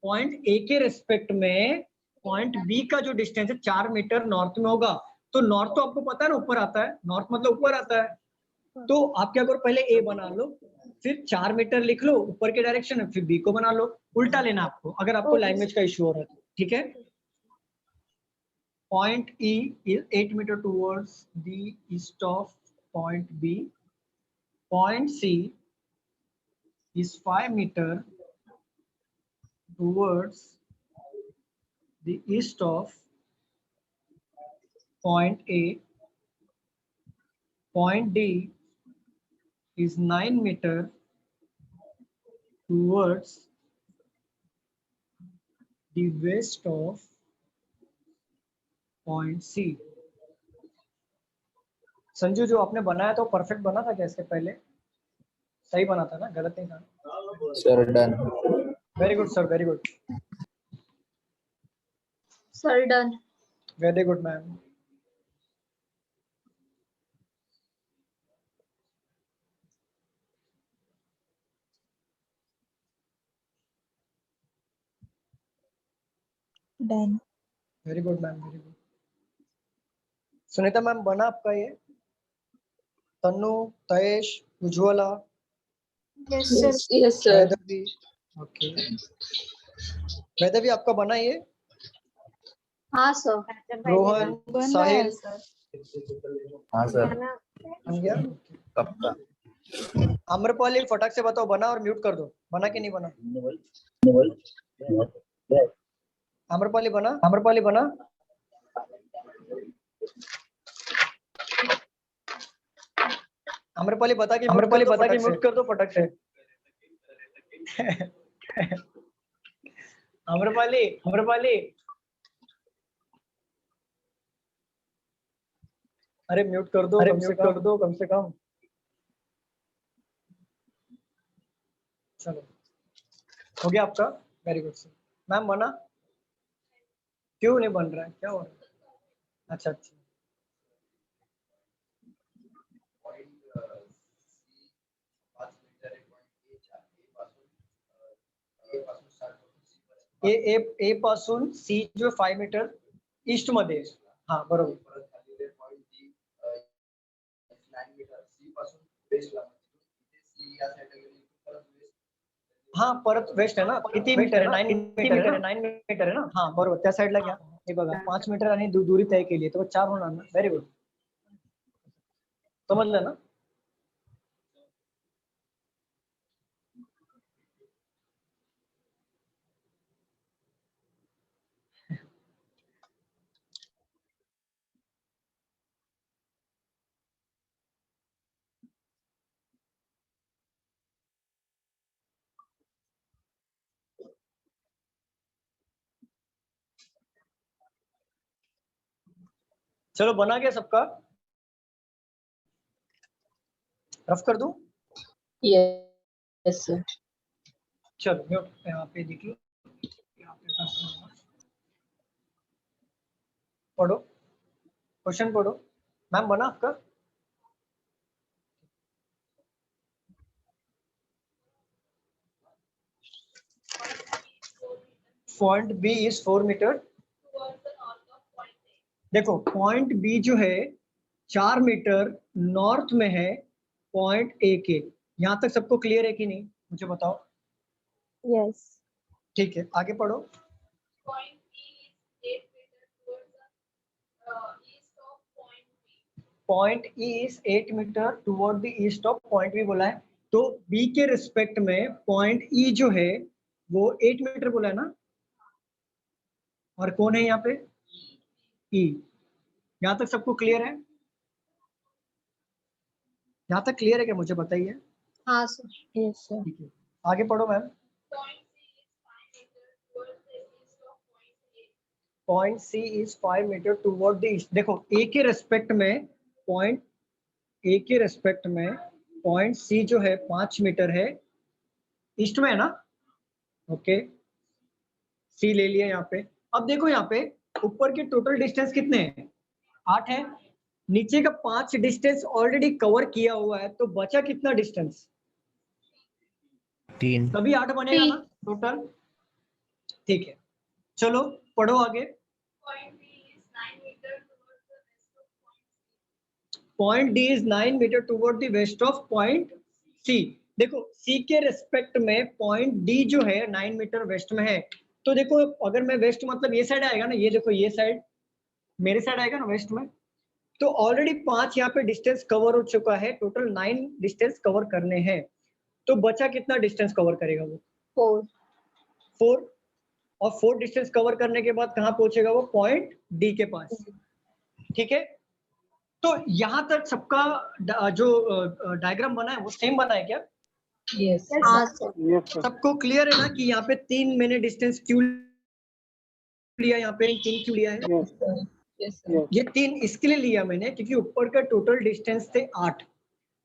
A: पॉइंट ए के रेस्पेक्ट में पॉइंट बी का जो डिस्टेंस है 4 मीटर नॉर्थ में होगा. तो नॉर्थ तो आपको पता है ना ऊपर आता है. नॉर्थ मतलब ऊपर आता है. तो आप क्या करो पहले ए बना लो, फिर 4 मीटर लिख लो ऊपर के डायरेक्शन में, फिर बी को बना लो. उल्टा लेना आपको अगर आपको लैंग्वेज का इश्यू हो रहा है. ठीक है. Point E is 8 meter towards the east of point B. Point C is 5 meter towards the east of point A. Point D is 9 meter towards the west of point C. Sanju जो आपने बनाया था perfect बना था क्या? इसके पहले सही बना था ना, गलत नहीं था?
I: Sir done.
A: Very good sir, very good.
G: Sir done.
A: Very good ma'am.
H: Done.
A: Very good ma'am, very good. Sunita ma'am बना आपका ये? Tannu, Tayesh, Ujjwala,
J: yes sir.
A: Vaidavi. Okay. Vaidavi आपका बना ये?
G: हाँ सर.
A: रोहन, साहिल.
I: हाँ सर.
A: बन गया.
I: कब का?
A: आम्रपाली फटाक से बताओ बना और म्यूट कर दो. बना कि नहीं बना? आम्रपाली बना? आम्रपाली बना? आम्रपाली बता कि म्यूट कर दो फटाक से. आम्रपाली, आम्रपाली अरे म्यूट कर दो, कम से कम. चलो हो गया आपका. Very good sir. मैम बना? क्यों नहीं बन रहा है, क्या हो रहा है? अच्छा अच्छा. ए पासून सी जो 5 मीटर ईस्ट मध्ये. हा बरोबर. हाँ परत वेस्ट आहे ना. किती मीटर आहे? 9 मीटर आहे ना. हाँ बरोबर त्या साईडला घ्या. हे बघा 5 मीटर आणि दूरी तय केली आहे तर 4 होणार ना. Very good. समजलं ना? चलो बना गया सबका? रफ कर दूं?
D: Yes sir.
A: चलो म्यूट यहाँ पे देख लो. यहाँ पे पढ़ो, क्वेश्चन पढ़ो. मैम बना आपका? Point B is 4 meter. देखो पॉइंट बी जो है 4 मीटर नॉर्थ में है पॉइंट ए के। यहाँ तक सबको क्लियर है कि नहीं, मुझे बताओ।
J: यस।
A: ठीक है, आगे पढ़ो। Point E is 8 meter toward the east of point B बोला है, तो बी के रिस्पेक्ट में पॉइंट ई जो है वो 8 मीटर बोला है ना, और कौन है यहाँ पे, ई। यहाँ तक सबको क्लियर है? यहाँ तक क्लियर है क्या, मुझे बताइए।
G: हाँ सर।
J: Yes sir.
A: ठीक है, आगे पढ़ो ma'am. Point C is 5 meter toward the east. देखो ए के रेस्पेक्ट में पॉइंट सी जो है 5 मीटर है, ईस्ट में है ना। ओके, सी ले लिया यहाँ पे। अब देखो यहाँ पे ऊपर के टोटल डिस्टेंस कितने हैं, 8 है। नीचे का 5 डिस्टेंस ऑलरेडी कवर किया हुआ है, तो बचा कितना डिस्टेंस,
E: 3।
A: तभी 8 बनेगा ना टोटल। ठीक है, चलो पढ़ो आगे। Point D is 9 meter toward the west of point C. देखो सी के रिस्पेक्ट में पॉइंट डी जो है 9 मीटर वेस्ट में है, तो देखो अगर मैं वेस्ट मतलब ये साइड आएगा ना, ये देखो ये साइड मेरे साइड आएगा ना वेस्ट में, तो ऑलरेडी 5 यहाँ पे डिस्टेंस कवर हो चुका है, टोटल 9 डिस्टेंस कवर करने हैं। तो बचा कितना डिस्टेंस कवर करेगा वो, 4। और 4 डिस्टेंस कवर करने के बाद कहाँ पहुंचेगा वो, पॉइंट डी के पास। ठीक है, तो यहाँ तक सबका जो डायग्राम बना है वो सेम बना है क्या?
G: हाँ सर।
C: Yes sir.
A: सबको क्लियर है ना कि यहाँ पे 3 मैंने डिस्टेंस क्यों लिया, यहाँ पे 3 क्यों लिया है?
C: यस।
A: ये 3 इसके लिए लिया मैंने क्योंकि ऊपर का टोटल डिस्टेंस थे 8,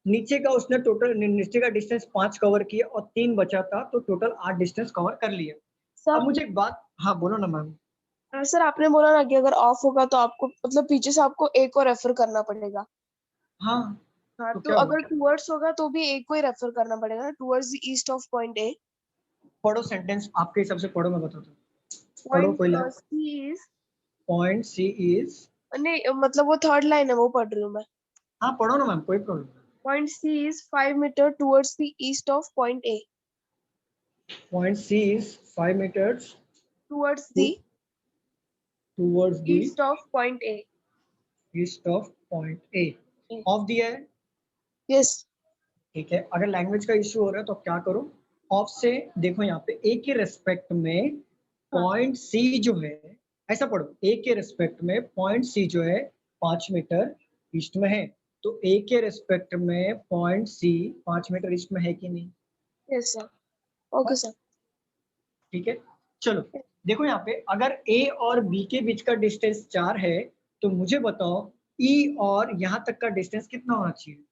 A: नीचे का उसने टोटल नीचे का डिस्टेंस 5 कवर किया और 3 बचा था, तो टोटल 8 डिस्टेंस कवर कर लिया। अब मुझे एक बात, हाँ बोलो ना मैम।
J: सर आपने बोला ना कि अगर ऑफ होगा तो आपको मतलब पीछे से आपको ए को रेफर करना पड़ेगा।
A: हाँ
J: हाँ,
A: तो
J: तो
A: क्या
J: अगर
A: हुआ?
J: टूवर्ड्स होगा तो भी ए को ही रेफर करना पड़ेगा ना, towards the east of point ए।
A: पढ़ो सेंटेंस आपके हिसाब से पढ़ो, मैं बताता हूँ। पढ़ो कोई लाइन। पॉइंट सी इज,
J: नहीं मतलब वो थर्ड लाइन है, वो पढ़ रही हूँ मैं।
A: हाँ पढ़ो ना मैम, कोई problem.
J: Point C is 5 meter towards the east of point A.
A: Point C is 5 meters
J: towards the
A: towards the
J: east of point A.
A: East of point A. Of दिया है,
J: यस।
A: ठीक है। अगर लैंग्वेज का issue हो रहा है तो क्या करो, ऑफ से देखो यहाँ पे ए के रेस्पेक्ट में पॉइंट सी जो है, ऐसा पढ़ो, ए के रेस्पेक्ट में पॉइंट सी जो है 5 मीटर ईस्ट में है, तो ए के रेस्पेक्ट में पॉइंट सी 5 मीटर ईस्ट में है कि नहीं?
J: Yes sir. Okay sir.
A: ठीक है, चलो देखो यहाँ पे अगर ए और बी के बीच का डिस्टेंस 4 है, तो मुझे बताओ ई और यहाँ तक का डिस्टेंस कितना होना चाहिए?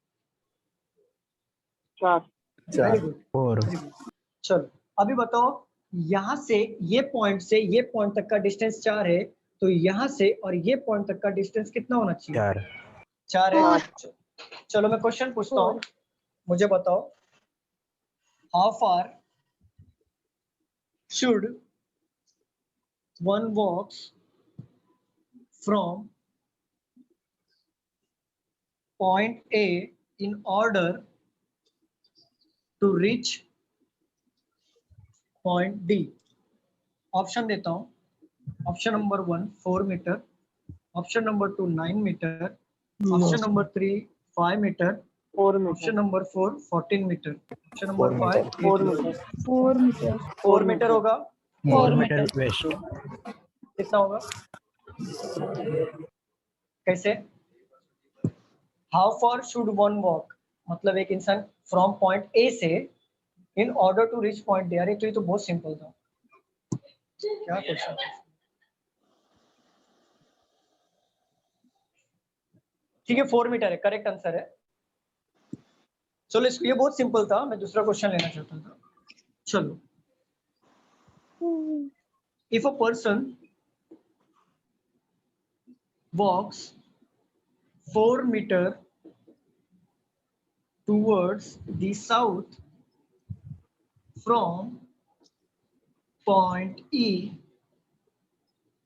C: 4।
A: Very good,
E: 4।
A: Very good. चलो अभी बताओ, यहाँ से ये पॉइंट तक का डिस्टेंस 4 है, तो यहाँ से और ये पॉइंट तक का डिस्टेंस कितना होना चाहिए? 4 है। चलो मैं क्वेश्चन पूछता हूँ, मुझे बताओ how far should one walks from point A in order to reach point D? Option देता हूँ, option number 1 4 meter, option number 2 9 meter, option number 3 5 meter, option number 4 14 meter, option number 5 4 meter होगा।
E: 4 meter west.
A: कितना होगा, कैसे? How far should one walk, मतलब एक इंसान from point A से in order to reach point D. अरे तो ये तो बहुत सिंपल था, क्या क्वेश्चन। ठीक है 4 मीटर है, करेक्ट आंसर है। चलो इसको, ये बहुत सिंपल था, मैं दूसरा क्वेश्चन लेना चाहता था। चलो, if a person walks 4 meter towards the south from point E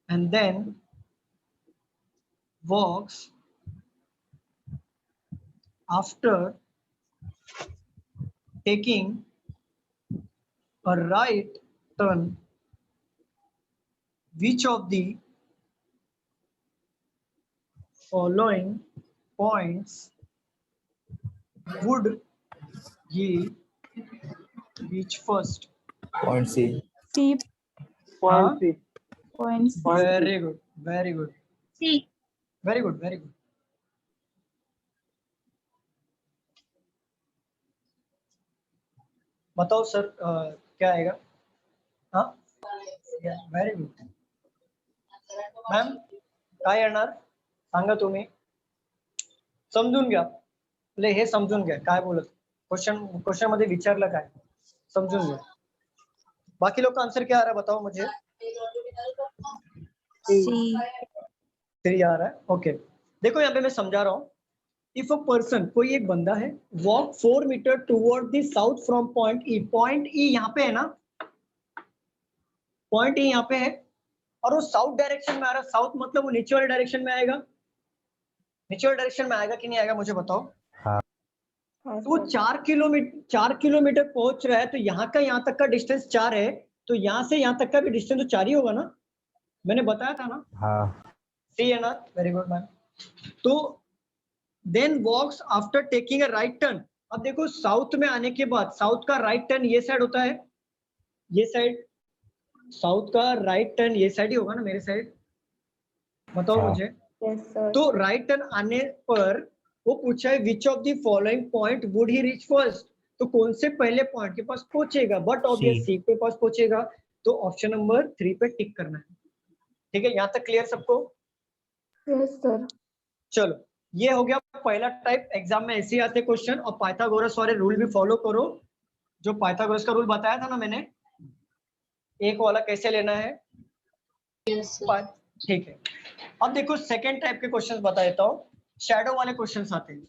A: and then walks after taking a right turn, which of the following points would he reach first?
I: Point C.
H: C.
C: Point C.
H: Point C.
A: Very good, very good,
G: C.
A: very good, very good. बताओ sir क्या आएगा? हाँ, very good. Ma'am काय येणार सांगा तुम्ही. समजून घ्या, म्हणजे हे समजून घ्या काय बोलत. क्वेश्चन मध्ये विचारलं काय समजून घ्या. बाकी लोग का आंसर क्या आ रहा है बताओ मुझे. C आ रहा है. ओके देखो यहाँ पे मैं समझा रहा हूँ. इफ अ पर्सन, कोई एक बंदा है, walk 4 meter toward the south from point E. Point E यहाँ पे है ना, पॉइंट ई यहाँ पे है और वो साउथ डायरेक्शन में आ रहा है. साउथ मतलब वो नीचे वाले डायरेक्शन में आएगा. नीचे वाले डायरेक्शन में आएगा कि नहीं आएगा मुझे बताओ.
E: हाँ.
A: तो वो 4 किलोमीटर पहुंच रहा है, तो यहाँ का यहाँ तक का डिस्टेंस 4 है, तो यहाँ से यहाँ तक का भी डिस्टेंस तो 4 ही होगा ना. मैंने बताया था ना.
E: हाँ.
A: सी है ना. Very good ma'am. तो then walks after taking a right turn. अब देखो साउथ में आने के बाद साउथ का राइट टर्न ये साइड होता है, ये साइड. साउथ का राइट टर्न ये साइड ही होगा ना, मेरे साइड. बताओ
E: हाँ.
A: मुझे. तो राइट टर्न आने पर वो पूछा है which of the following point would he reach first. तो कौन से पहले पॉइंट के पास पहुंचेगा. बट ऑब्वियस सी के पास पहुंचेगा. तो ऑप्शन नंबर 3 पे टिक करना है. ठीक है, यहाँ तक क्लियर सबको.
J: Yes sir.
A: चलो ये हो गया पहला टाइप. एग्जाम में ऐसे ही आते क्वेश्चन. और पाइथागोरस वाले रूल भी फॉलो करो. जो पाइथागोरस का रूल बताया था ना मैंने, एक वाला कैसे लेना है. ठीक है. अब देखो सेकंड टाइप के क्वेश्चंस बता देता हूँ. शैडो वाले क्वेश्चंस आते हैं.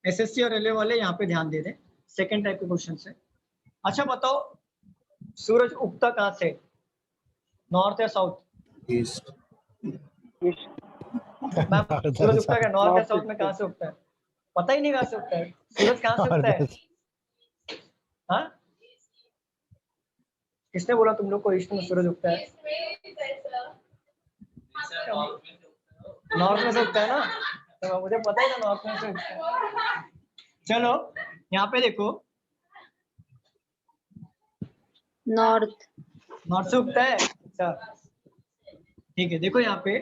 A: एसएससी और रेलवे वाले यहाँ पे ध्यान दे दें. सेकंड टाइप के क्वेश्चन है. अच्छा बताओ, सूरज उगता कहाँ से, नॉर्थ या साउथ.
I: ईस्ट.
A: सूरज उगता है नॉर्थ या साउथ में, कहाँ से उगता है. पता ही नहीं कहाँ से उगता है. सूरज कहाँ से उगता है. हाँ, किसने बोला तुम लोग को ईस्ट में सूरज उगता है. नॉर्थ में से उगता है ना. तो मुझे पता ही था नॉर्थ में से उगता है. चलो यहाँ पे देखो,
G: नॉर्थ.
A: नॉर्थ से उगता है. अच्छा ठीक है. देखो यहाँ पे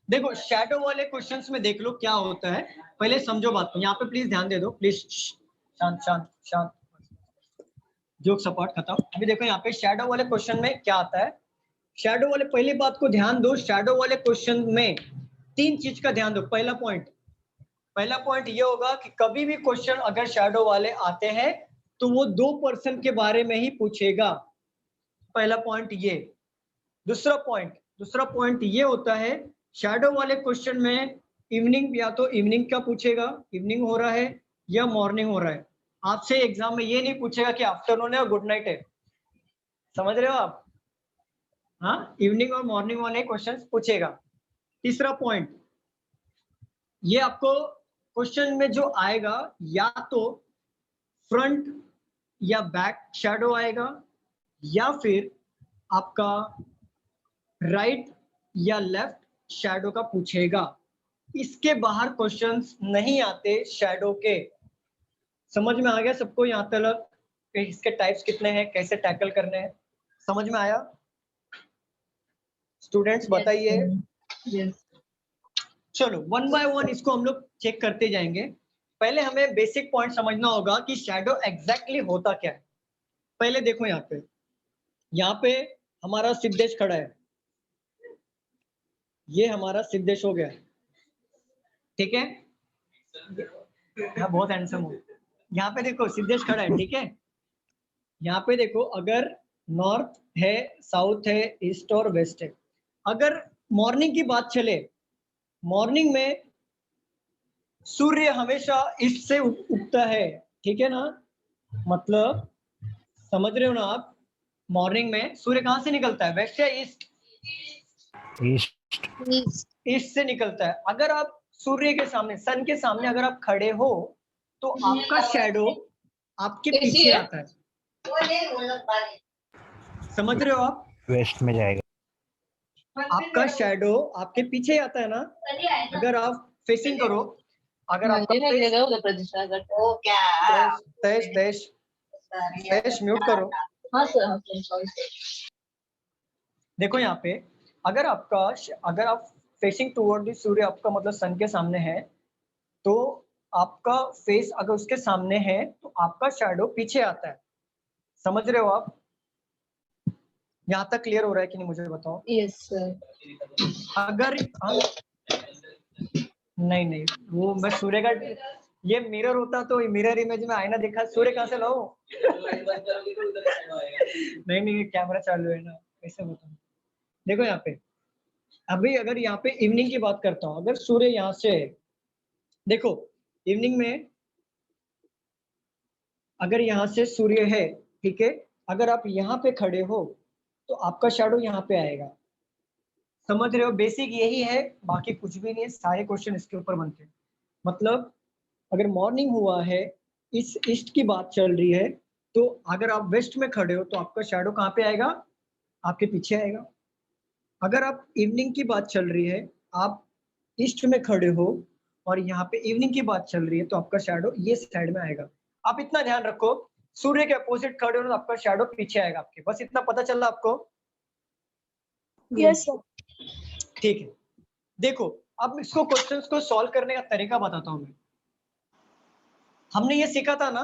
A: देखो शैडो वाले क्वेश्चंस में देख लो क्या होता है. पहले समझो बात को. यहाँ पे प्लीज ध्यान दे दो प्लीज. शांत शांत शांत. जोक सपाट खत्म. अभी देखो यहाँ पे शैडो वाले क्वेश्चन में क्या आता है. शैडो वाले, पहली बात को ध्यान दो. शैडो वाले क्वेश्चन में 3 चीज का ध्यान दो. पहला पॉइंट ये होगा कि कभी भी क्वेश्चन अगर शैडो वाले आते हैं तो वो 2 पर्सन के बारे में ही पूछेगा. पहला पॉइंट ये. दूसरा पॉइंट ये होता है, शैडो वाले क्वेश्चन में इवनिंग, या तो इवनिंग का पूछेगा, इवनिंग हो रहा है या मॉर्निंग हो रहा है. आपसे एग्जाम में ये नहीं पूछेगा कि आफ्टरनून है और गुड नाइट है. समझ रहे हो आप. हाँ, इवनिंग और मॉर्निंग वाले क्वेश्चंस पूछेगा. तीसरा पॉइंट, ये आपको क्वेश्चन में जो आएगा या तो फ्रंट या बैक शैडो आएगा, या फिर आपका राइट या लेफ्ट शैडो का पूछेगा. इसके बाहर क्वेश्चंस नहीं आते शैडो के. समझ में आ गया सबको यहाँ तक कि इसके टाइप्स कितने हैं, कैसे टैकल करने हैं. समझ में आया स्टूडेंट्स. बताइए. चलो 1 बाय 1 इसको हम लोग चेक करते जाएंगे. पहले हमें बेसिक पॉइंट समझना होगा कि शैडो एग्जैक्टली होता क्या है. पहले देखो यहाँ पे हमारा सिद्धेश खड़ा है. ये हमारा सिद्धेश हो गया. ठीक है, बहुत हैंडसम हो. यहाँ पे देखो सिद्धेश खड़ा है. ठीक है, यहाँ पे देखो अगर नॉर्थ है, साउथ है, ईस्ट और वेस्ट है. अगर मॉर्निंग की बात चले, मॉर्निंग में सूर्य हमेशा ईस्ट से उगता है. ठीक है ना, मतलब समझ रहे हो ना आप. मॉर्निंग में सूर्य कहाँ से निकलता है, वेस्ट या ईस्ट.
E: ईस्ट.
A: ईस्ट से निकलता है। अगर आप सूर्य के सामने, सन के सामने अगर आप खड़े हो तो आपका शैडो आपके
D: कैसी
A: पीछे
D: है?
A: आता है। समझ रहे हो आप?
E: वेस्ट में जाएगा।
A: आपका शैडो आपके पीछे आता है ना। अगर आप फेसिंग करो, अगर आपका तेज म्यूट करो।
D: हाँ सर, सॉरी।
A: देखो यहाँ पे, अगर आप फेसिंग टुवर्ड द सूर्य, आपका मतलब सन के सामने है, तो आपका फेस अगर उसके सामने है तो आपका शैडो पीछे आता है। समझ रहे हो आप? यहाँ तक क्लियर हो रहा है कि नहीं, मुझे बताओ।
D: Yes sir.
A: अगर नहीं, वो मैं सूर्य का, ये मिरर होता तो मिरर इमेज में आईना देखा, सूर्य कहाँ से लाओ? नहीं, कैमरा चालू है ना, कैसे बताऊं? देखो यहाँ पे, अभी अगर यहाँ पे इवनिंग की बात करता हूँ, अगर सूर्य यहाँ से है, देखो इवनिंग में अगर यहाँ से सूर्य है, ठीक है, अगर आप यहाँ पे खड़े हो तो आपका शैडो यहाँ पे आएगा। समझ रहे हो? बेसिक यही है, बाकी कुछ भी नहीं है, सारे क्वेश्चन इसके ऊपर बनते हैं। मतलब अगर मॉर्निंग हुआ है, इस ईस्ट की बात चल रही है, तो अगर आप वेस्ट में खड़े हो तो आपका शैडो कहाँ पे आएगा? आपके पीछे आएगा। अगर आप इवनिंग की बात चल रही है, आप ईस्ट में खड़े हो और यहाँ पे इवनिंग की बात चल रही है, तो आपका शैडो ये साइड में आएगा। आप इतना ध्यान रखो, सूर्य के अपोजिट खड़े हो तो आपका शैडो पीछे आएगा आपके। बस इतना पता चला आपको?
J: Yes sir.
A: ठीक है, देखो अब इसको क्वेश्चंस को सॉल्व करने का तरीका बताता हूँ मैं। हमने ये सीखा था ना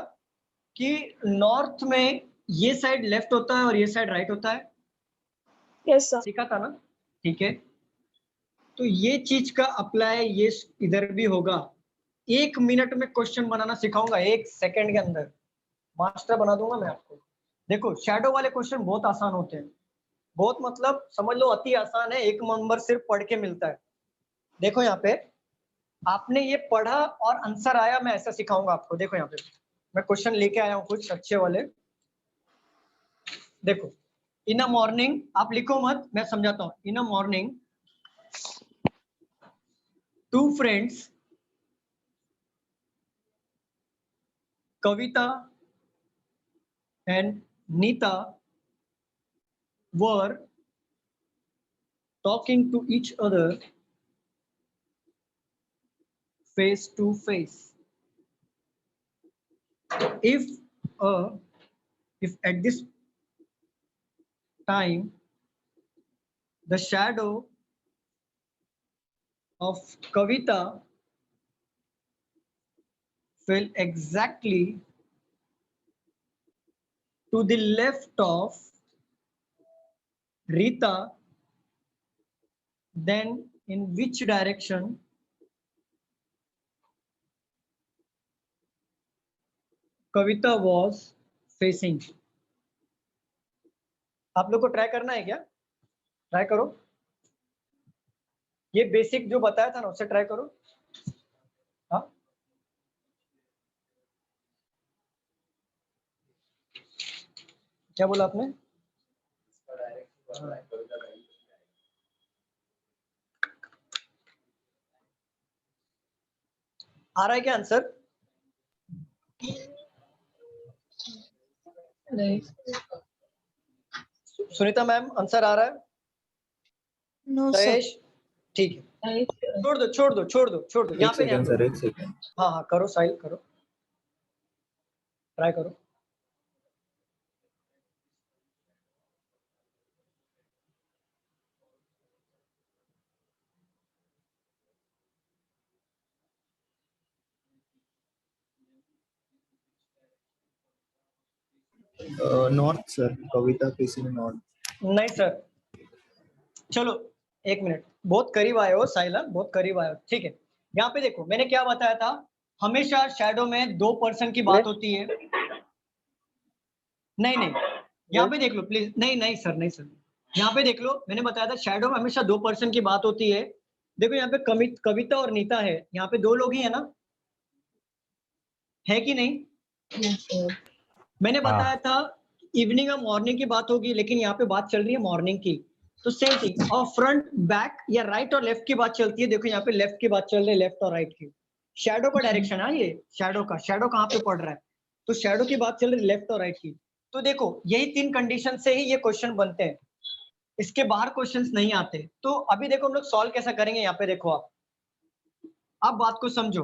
A: कि नॉर्थ में ये साइड लेफ्ट होता है और ये साइड राइट होता है।
J: Yes sir.
A: सीखा था ना? ठीक है, तो ये चीज का अप्लाई ये इधर भी होगा। 1 मिनट में क्वेश्चन बनाना सिखाऊंगा, 1 सेकंड के अंदर मास्टर बना दूंगा मैं आपको। देखो शैडो वाले क्वेश्चन बहुत आसान होते हैं, बहुत मतलब समझ लो अति आसान है, 1 नंबर सिर्फ पढ़ के मिलता है। देखो यहाँ पे आपने ये पढ़ा और आंसर आया, मैं ऐसा सिखाऊंगा आपको। देखो यहाँ पे मैं क्वेश्चन लेके आया हूँ कुछ अच्छे वाले। देखो, इन अ मॉर्निंग, आप लिखो मत, मैं समझाता हूँ। इन a morning 2 friends, Kavita and Neeta, were talking to each other face to face. If at this time the shadow of Kavita fell exactly to the left of Rita, then in which direction Kavita was facing? आप लोग को try करना है क्या? Try करो, ये basic जो बताया था ना उससे ट्राई करो। हाँ, क्या बोला आपने? आ रहा है क्या आंसर?
D: नहीं।
A: सुनीता मैम आंसर आ रहा है?
H: No sir.
A: सहेश, ठीक है, छोड़ दो यहाँ पे ध्यान दो।
I: 1 सेकंड।
A: हाँ करो साहिल, करो, ट्राई करो।
I: नॉर्थ सर, कविता फेसिंग नॉर्थ।
A: नहीं सर, चलो 1 मिनट, बहुत करीब आए हो साहिल, बहुत करीब आए हो। ठीक है, यहाँ पे देखो मैंने क्या बताया था, हमेशा शैडो में 2% की बात होती है। नहीं, यहाँ पे देख लो प्लीज। नहीं सर, यहाँ पे देख लो, मैंने बताया था शैडो में हमेशा 2% की बात होती है। देखो यहाँ पे कविता और नीता है, यहाँ पे 2 लोग ही है ना, है कि नहीं? मैंने बताया था इवनिंग और मॉर्निंग की बात होगी, लेकिन यहाँ पे बात चल रही है मॉर्निंग की। तो सेम थिंग। और फ्रंट बैक या राइट और लेफ्ट की बात चलती है, देखो यहाँ पे लेफ्ट की बात चल रही है, लेफ्ट और राइट की। शैडो का डायरेक्शन है ये, शैडो का, शैडो कहाँ पे पड़ रहा है, तो शैडो की बात चल रही है लेफ्ट और राइट की। तो देखो यही 3 कंडीशन से ही ये क्वेश्चन बनते हैं, इसके बाहर क्वेश्चंस नहीं आते। तो अभी देखो हम लोग सॉल्व कैसा करेंगे, यहाँ पे देखो आप बात को समझो।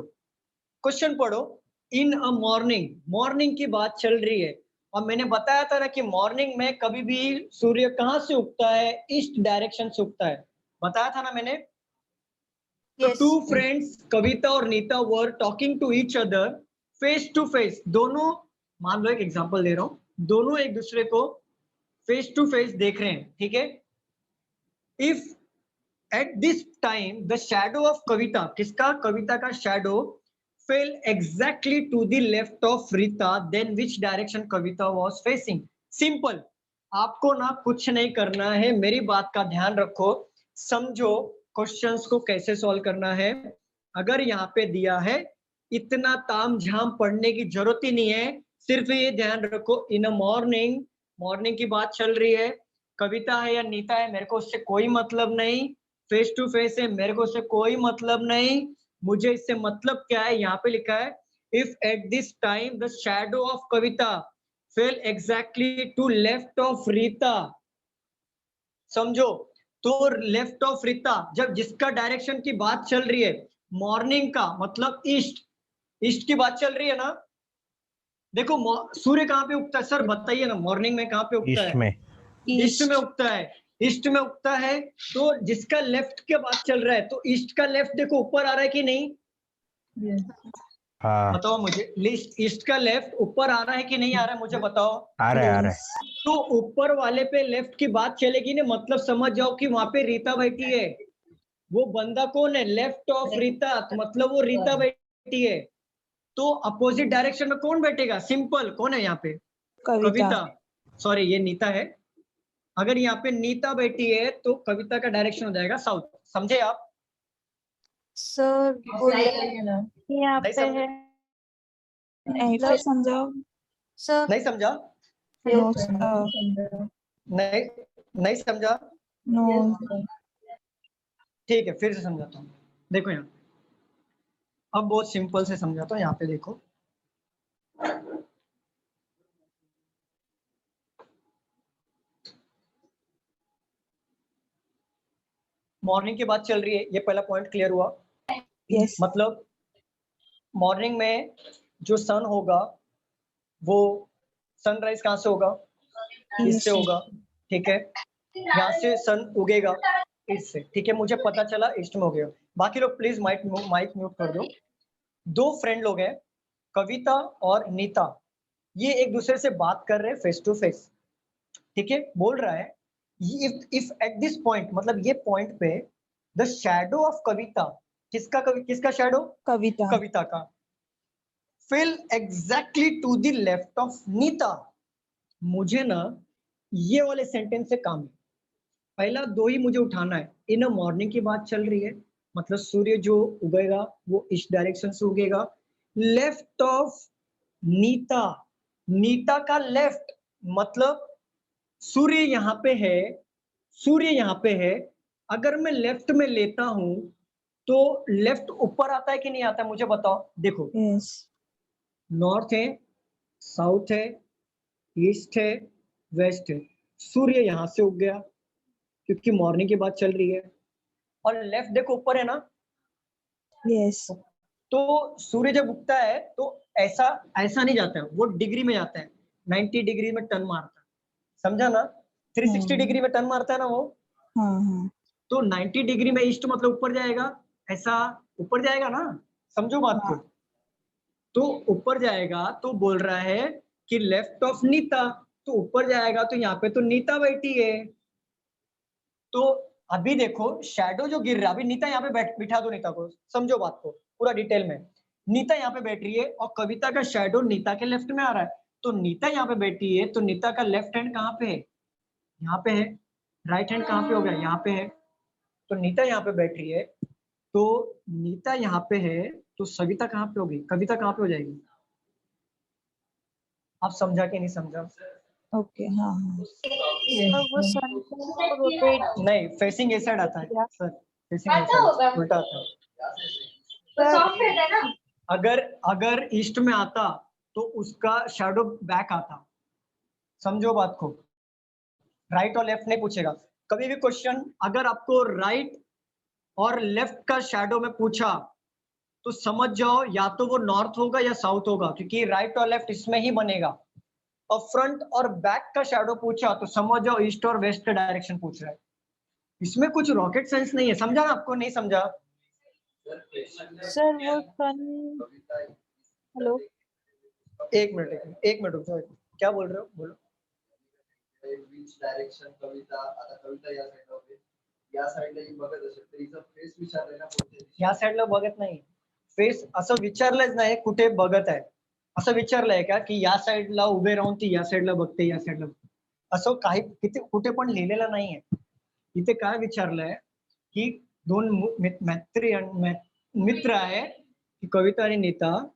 A: क्वेश्चन पढ़ो, इन अ मॉर्निंग, मॉर्निंग की बात चल रही है, और मैंने बताया था ना कि मॉर्निंग में कभी भी सूर्य कहाँ से उगता है, ईस्ट डायरेक्शन से उगता है, बताया था ना मैंने। तो टू फ्रेंड्स कविता और Nita were talking to each other face to face. दोनों, मान लो एक एग्जांपल दे रहा हूं, दोनों एक दूसरे को फेस टू फेस देख रहे हैं, ठीक है। If at this time the shadow of Kavita, किसका, कविता का shadow fell exactly to the left of Rita, then which direction Kavita was facing? Simple, आपको ना कुछ नहीं करना है, मेरी बात का ध्यान रखो, समझो क्वेश्चंस को कैसे सॉल्व करना है। अगर यहाँ पे दिया है, इतना ताम झाम पढ़ने की जरूरत ही नहीं है, सिर्फ ये ध्यान रखो इन अ मॉर्निंग, मॉर्निंग की बात चल रही है, कविता है या नीता है मेरे को उससे कोई मतलब नहीं, फेस टू फेस है मेरे को उससे कोई मतलब नहीं, मुझे इससे मतलब क्या है, यहाँ पे लिखा है if at this time the shadow of Kavita fell exactly to left of Rita, समझो। तो लेफ्ट ऑफ रीता, जब जिसका डायरेक्शन की बात चल रही है, मॉर्निंग का मतलब ईस्ट, ईस्ट की बात चल रही है ना। देखो सूर्य कहाँ पे उगता है सर, बताइए ना, मॉर्निंग में कहाँ पे उगता
E: ईस्ट
A: है,
E: में,
A: ईस्ट में उगता है, ईस्ट में उगता है। तो जिसका लेफ्ट के बात चल रहा है, तो ईस्ट का लेफ्ट देखो ऊपर आ रहा है कि नहीं,
E: हाँ
A: बताओ मुझे, ईस्ट का लेफ्ट ऊपर आ रहा है कि नहीं आ रहा है, मुझे बताओ।
E: आ रहा है, आ रहा है।
A: तो ऊपर वाले पे लेफ्ट की बात चलेगी ना, मतलब समझ जाओ कि वहां पे रीता बैठी है, वो बंदा कौन है, लेफ्ट ऑफ रीता, तो मतलब वो रीता बैठी है। तो अपोजिट डायरेक्शन में कौन बैठेगा, सिंपल, कौन है यहाँ पे, कविता, सॉरी ये नीता है। अगर यहाँ पे नीता बैठी है तो कविता का डायरेक्शन हो जाएगा साउथ, समझे आप।
F: सर
B: यहाँ
A: नहीं
B: पे है,
F: फिर समझाओ सर।
A: नहीं समझा, नहीं नहीं समझा, ठीक है फिर से समझाता हूँ। देखो यहाँ, अब बहुत सिंपल से समझाता हूँ, यहाँ पे देखो, मॉर्निंग की बात चल रही है, ये पहला पॉइंट क्लियर हुआ। मतलब मॉर्निंग में जो सन होगा वो सनराइज कहाँ से होगा, ईस्ट से होगा, ठीक है। यहाँ से सन उगेगा ईस्ट से, ठीक है, मुझे पता चला ईस्ट में हो गया। बाकी लोग प्लीज माइक म्यूट कर दो। दो फ्रेंड लोग हैं, कविता और नीता, ये एक दूसरे से बात कर रहे हैं फेस टू फेस, ठीक है। बोल रहा है इफ एट दिस पॉइंट, मतलब ये पॉइंट पे द शैडो ऑफ कविता, किसका शैडो, कविता का, fell exactly to the left of Nita. मुझे ना ये वाले सेंटेंस से काम है, पहला दो ही मुझे उठाना है। इन अ मॉर्निंग की बात चल रही है, मतलब सूर्य जो उगेगा वो ईस्ट डायरेक्शन से उगेगा। लेफ्ट ऑफ नीता, नीता का लेफ्ट, मतलब सूर्य यहाँ पे है, सूर्य यहाँ पे है, अगर मैं लेफ्ट में लेता हूं तो लेफ्ट ऊपर आता है कि नहीं आता है, मुझे बताओ। देखो नॉर्थ है, साउथ है, ईस्ट है, वेस्ट है, सूर्य यहाँ से उग गया क्योंकि मॉर्निंग की बात चल रही है, और लेफ्ट देखो ऊपर है ना। तो सूर्य जब उगता है तो ऐसा नहीं जाता है, वो डिग्री में जाता है, 90 डिग्री में टर्न मारता है, समझा ना, 360 डिग्री में टर्न मारता है ना वो। तो 90 डिग्री में ईस्ट मतलब ऊपर जाएगा, ऐसा ऊपर जाएगा ना, समझो बात को। तो ऊपर जाएगा तो बोल रहा है कि लेफ्ट ऑफ नीता, तो ऊपर जाएगा तो यहाँ पे तो नीता बैठी है। तो अभी देखो शैडो जो गिर रहा है, अभी नीता यहाँ पे बिठा दो नीता को, समझो बात को पूरा डिटेल में। नीता यहाँ पे बैठ रही है और कविता का शैडो नीता के लेफ्ट में आ रहा है, तो नीता यहाँ पे बैठी है, तो नीता का लेफ्ट हैंड कहाँ पे है, यहाँ पे है, राइट हैंड कहाँ पे हो गया, यहाँ पे है। तो नीता यहाँ पे बैठ रही है, तो नीता यहाँ पे है, तो सविता कहाँ पे होगी, कविता कहाँ पे हो जाएगी, आप समझा कि नहीं समझा।
H: ओके हाँ हाँ
F: सर वो सन को रोटेट
A: नहीं, फेसिंग ए साइड आता है
F: किया
A: सर, फेसिंग ए साइड उल्टा आता है।
F: सर
A: अगर ईस्ट में आता तो उसका शैडो बैक आता, समझो बात को। राइट और लेफ्ट नहीं पूछेगा कभी भी क्वेश्चन। अगर आपको राइट और लेफ्ट का शैडो में पूछा तो समझ जाओ या तो वो नॉर्थ होगा या साउथ होगा, क्योंकि राइट और लेफ्ट इसमें ही बनेगा। और फ्रंट और बैक का शैडो पूछा तो समझ जाओ ईस्ट और वेस्ट का डायरेक्शन पूछ रहा है। इसमें कुछ रॉकेट साइंस नहीं है, समझा ना आपको? नहीं समझा?
F: सर वो सन हेलो
A: एक मिनट रुक जाओ। क्या बोल रहे हो? बोलो।
I: which direction कविता आता कविता या साइडला होते या साइडला ही बघत असेल तर हिचा फेस विचारलाय ना कोणत्या दिशेला?
A: या साइडला बघत नाही, फेस असं विचारलंच नाही कुठे बघत आहे, असं विचारलंय का की या साइडला उभे राहून ती या साइडला बघते, या साइडला असं काही किती कुठे पण लिहिलेलं नाहीये. इथे काय विचारलंय की दोन मित्र आहे की कविता आणि Nita,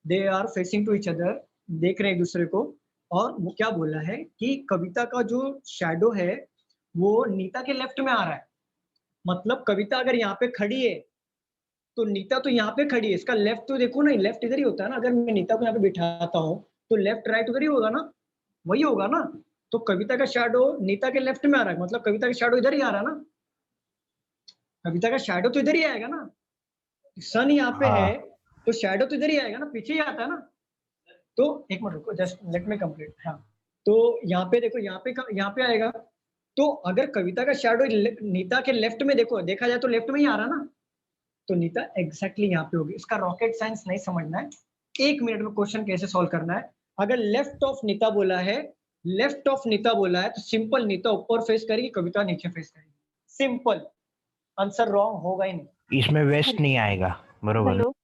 A: they are facing to each other, देख रहे हैं एक दूसरे को, और वो क्या बोला है कि कविता का जो शैडो है वो नीता के लेफ्ट में आ रहा है। मतलब कविता अगर यहाँ पे खड़ी है तो नीता तो यहाँ पे खड़ी है, इसका लेफ्ट तो देखो ना, लेफ्ट इधर ही होता है ना। अगर मैं नीता को यहाँ पे बिठाता हूँ तो लेफ्ट राइट उधर ही होगा ना, वही होगा ना। तो कविता का शैडो नीता के लेफ्ट में आ रहा है, मतलब कविता का शैडो इधर ही आ रहा है ना, कविता का शैडो तो इधर ही आएगा ना। सन यहाँ पे है तो शैडो तो इधर ही आएगा ना, पीछे ही आता है ना। तो एक मिनट रुको, जस्ट लेट मी कंप्लीट। हाँ, तो यहाँ पे देखो, यहाँ पे आएगा। तो अगर कविता का शैडो नीता के लेफ्ट में देखा जाए तो लेफ्ट में ही आ रहा ना, तो नीता एग्जैक्टली यहाँ पे होगी। इसका रॉकेट साइंस नहीं समझना है, 1 मिनट में क्वेश्चन कैसे सॉल्व करना है। अगर लेफ्ट ऑफ नीता बोला है तो सिंपल नीता ऊपर फेस करेगी, कविता नीचे फेस करेगी, सिंपल। आंसर रॉन्ग होगा ही नहीं।
E: इसमें वेस्ट नहीं आएगा, बरोबर?
F: हेलो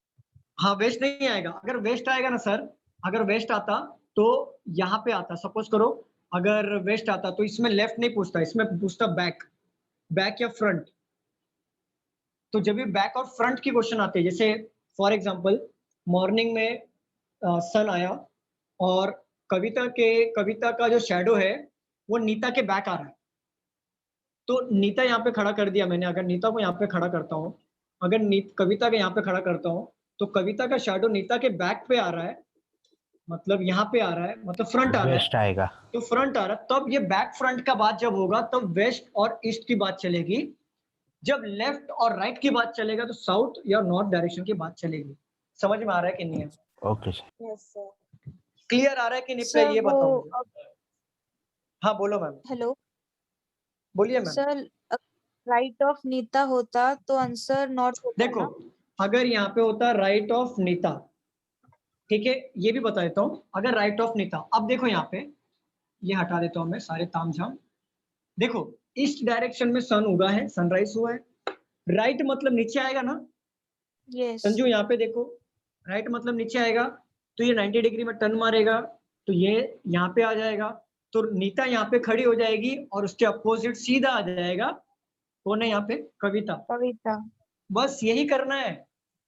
A: हाँ, वेस्ट नहीं आएगा। अगर वेस्ट आएगा ना सर, अगर वेस्ट आता तो यहाँ पे आता, सपोज करो अगर वेस्ट आता तो इसमें लेफ्ट नहीं पूछता, इसमें पूछता बैक या फ्रंट। तो जब भी बैक और फ्रंट की क्वेश्चन आते हैं, जैसे फॉर एग्जांपल मॉर्निंग में सन आया और कविता का जो शैडो है वो नीता के बैक आ रहा है, तो नीता यहाँ पे खड़ा कर दिया मैंने। अगर नीता को यहाँ पे खड़ा करता हूँ, अगर कविता के यहाँ पे खड़ा करता हूँ, तो कविता का शैडो नीता के बैक पे आ रहा है, मतलब यहाँ पे आ रहा है, मतलब फ्रंट आ रहा
E: वेस्ट
A: है।
E: आएगा।
A: तो फ्रंट आ रहा है, तब ये बैक फ्रंट का बात जब होगा तब वेस्ट और ईस्ट की बात चलेगी। जब लेफ्ट और राइट की बात चलेगा तो साउथ या नॉर्थ डायरेक्शन की बात चलेगी। समझ में आ रहा है कि नहीं है?
E: Okay sir.
F: Yes sir
A: clear आ रहा है कि नहीं?
F: सर
A: ये बताओ
F: वो
A: मुझे। हाँ बोलो मैम,
F: हेलो
A: बोलिए ma'am.
F: Sir right of Nita होता तो आंसर नॉर्थ होता
A: देखो
F: ना?
A: अगर यहाँ पे होता राइट ऑफ नीता, ठीक है, ये भी बता देता हूँ। अगर राइट ऑफ नीता, अब देखो यहाँ पे, ये हटा देता हूँ मैं सारे तामझाम। देखो ईस्ट डायरेक्शन में सन उगा है, सनराइज हुआ है। राइट मतलब नीचे आएगा ना,
F: यस
A: संजू यहाँ पे देखो, राइट मतलब नीचे आएगा, तो ये 90 डिग्री में टर्न मारेगा, तो ये यहाँ पे आ जाएगा। तो नीता यहाँ पे खड़ी हो जाएगी और उसके अपोजिट सीधा आ जाएगा, कौन है यहाँ पे? कविता। बस यही करना है,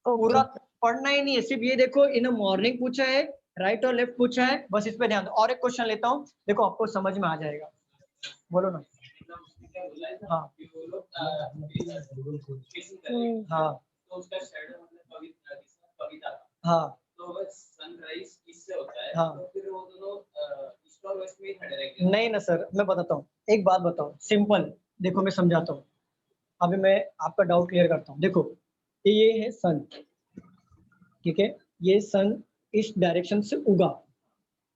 A: पूरा पढ़ना ही नहीं है। सिर्फ ये देखो, इन मॉर्निंग पूछा है, राइट और लेफ्ट पूछा है, बस इस पे ध्यान दो। और एक क्वेश्चन लेता हूँ, देखो आपको समझ में आ जाएगा। बोलो ना। हाँ हाँ
K: तो उसका शैडो मतलब कविता
A: हाँ
K: तो बस सनराइज इससे होता है।
A: हाँ।
K: तो फिर वो दोनों ईस्ट और वेस्ट में ही खड़े रहेंगे।
A: नहीं ना सर, मैं बताता हूँ, एक बात बताओ सिंपल, देखो मैं समझाता हूँ। अभी मैं आपका डाउट क्लियर करता हूँ। देखो ये है सन, ठीक है, ये सन ईस्ट डायरेक्शन से उगा,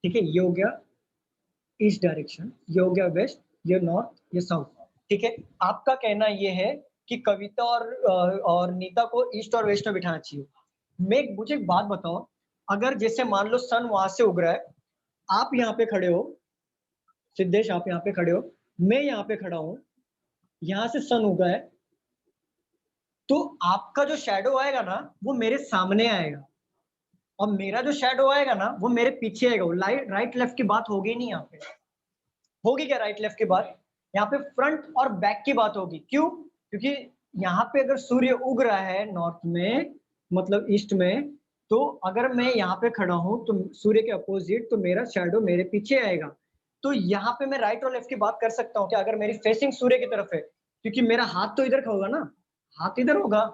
A: ठीक है, ये हो गया ईस्ट डायरेक्शन, ये हो गया वेस्ट, ये नॉर्थ, ये साउथ, ठीक है। आपका कहना ये है कि कविता और नीता को ईस्ट और वेस्ट में बिठाना चाहिए। मुझे एक बात बताओ, अगर जैसे मान लो सन वहां से उग रहा है, आप यहाँ पे खड़े हो, सिद्धेश आप यहाँ पे खड़े हो, मैं यहाँ पे खड़ा हूं, यहाँ से सन उगा है, तो आपका जो शैडो आएगा ना वो मेरे सामने आएगा, और मेरा जो शैडो आएगा ना वो मेरे पीछे आएगा। वो राइट लेफ्ट की बात होगी नहीं, यहाँ पे होगी क्या राइट लेफ्ट की बात? यहाँ पे फ्रंट और बैक की बात होगी। क्यों? क्योंकि यहाँ पे अगर सूर्य उग रहा है नॉर्थ में, मतलब ईस्ट में, तो अगर मैं यहाँ पे खड़ा हूं तो सूर्य के अपोजिट, तो मेरा शैडो मेरे पीछे आएगा। तो यहाँ पे मैं राइट और लेफ्ट की बात कर सकता हूँ क्या? अगर मेरी फेसिंग सूर्य की तरफ है, क्योंकि मेरा हाथ तो इधर का होगा ना, हाथ इधर होगा,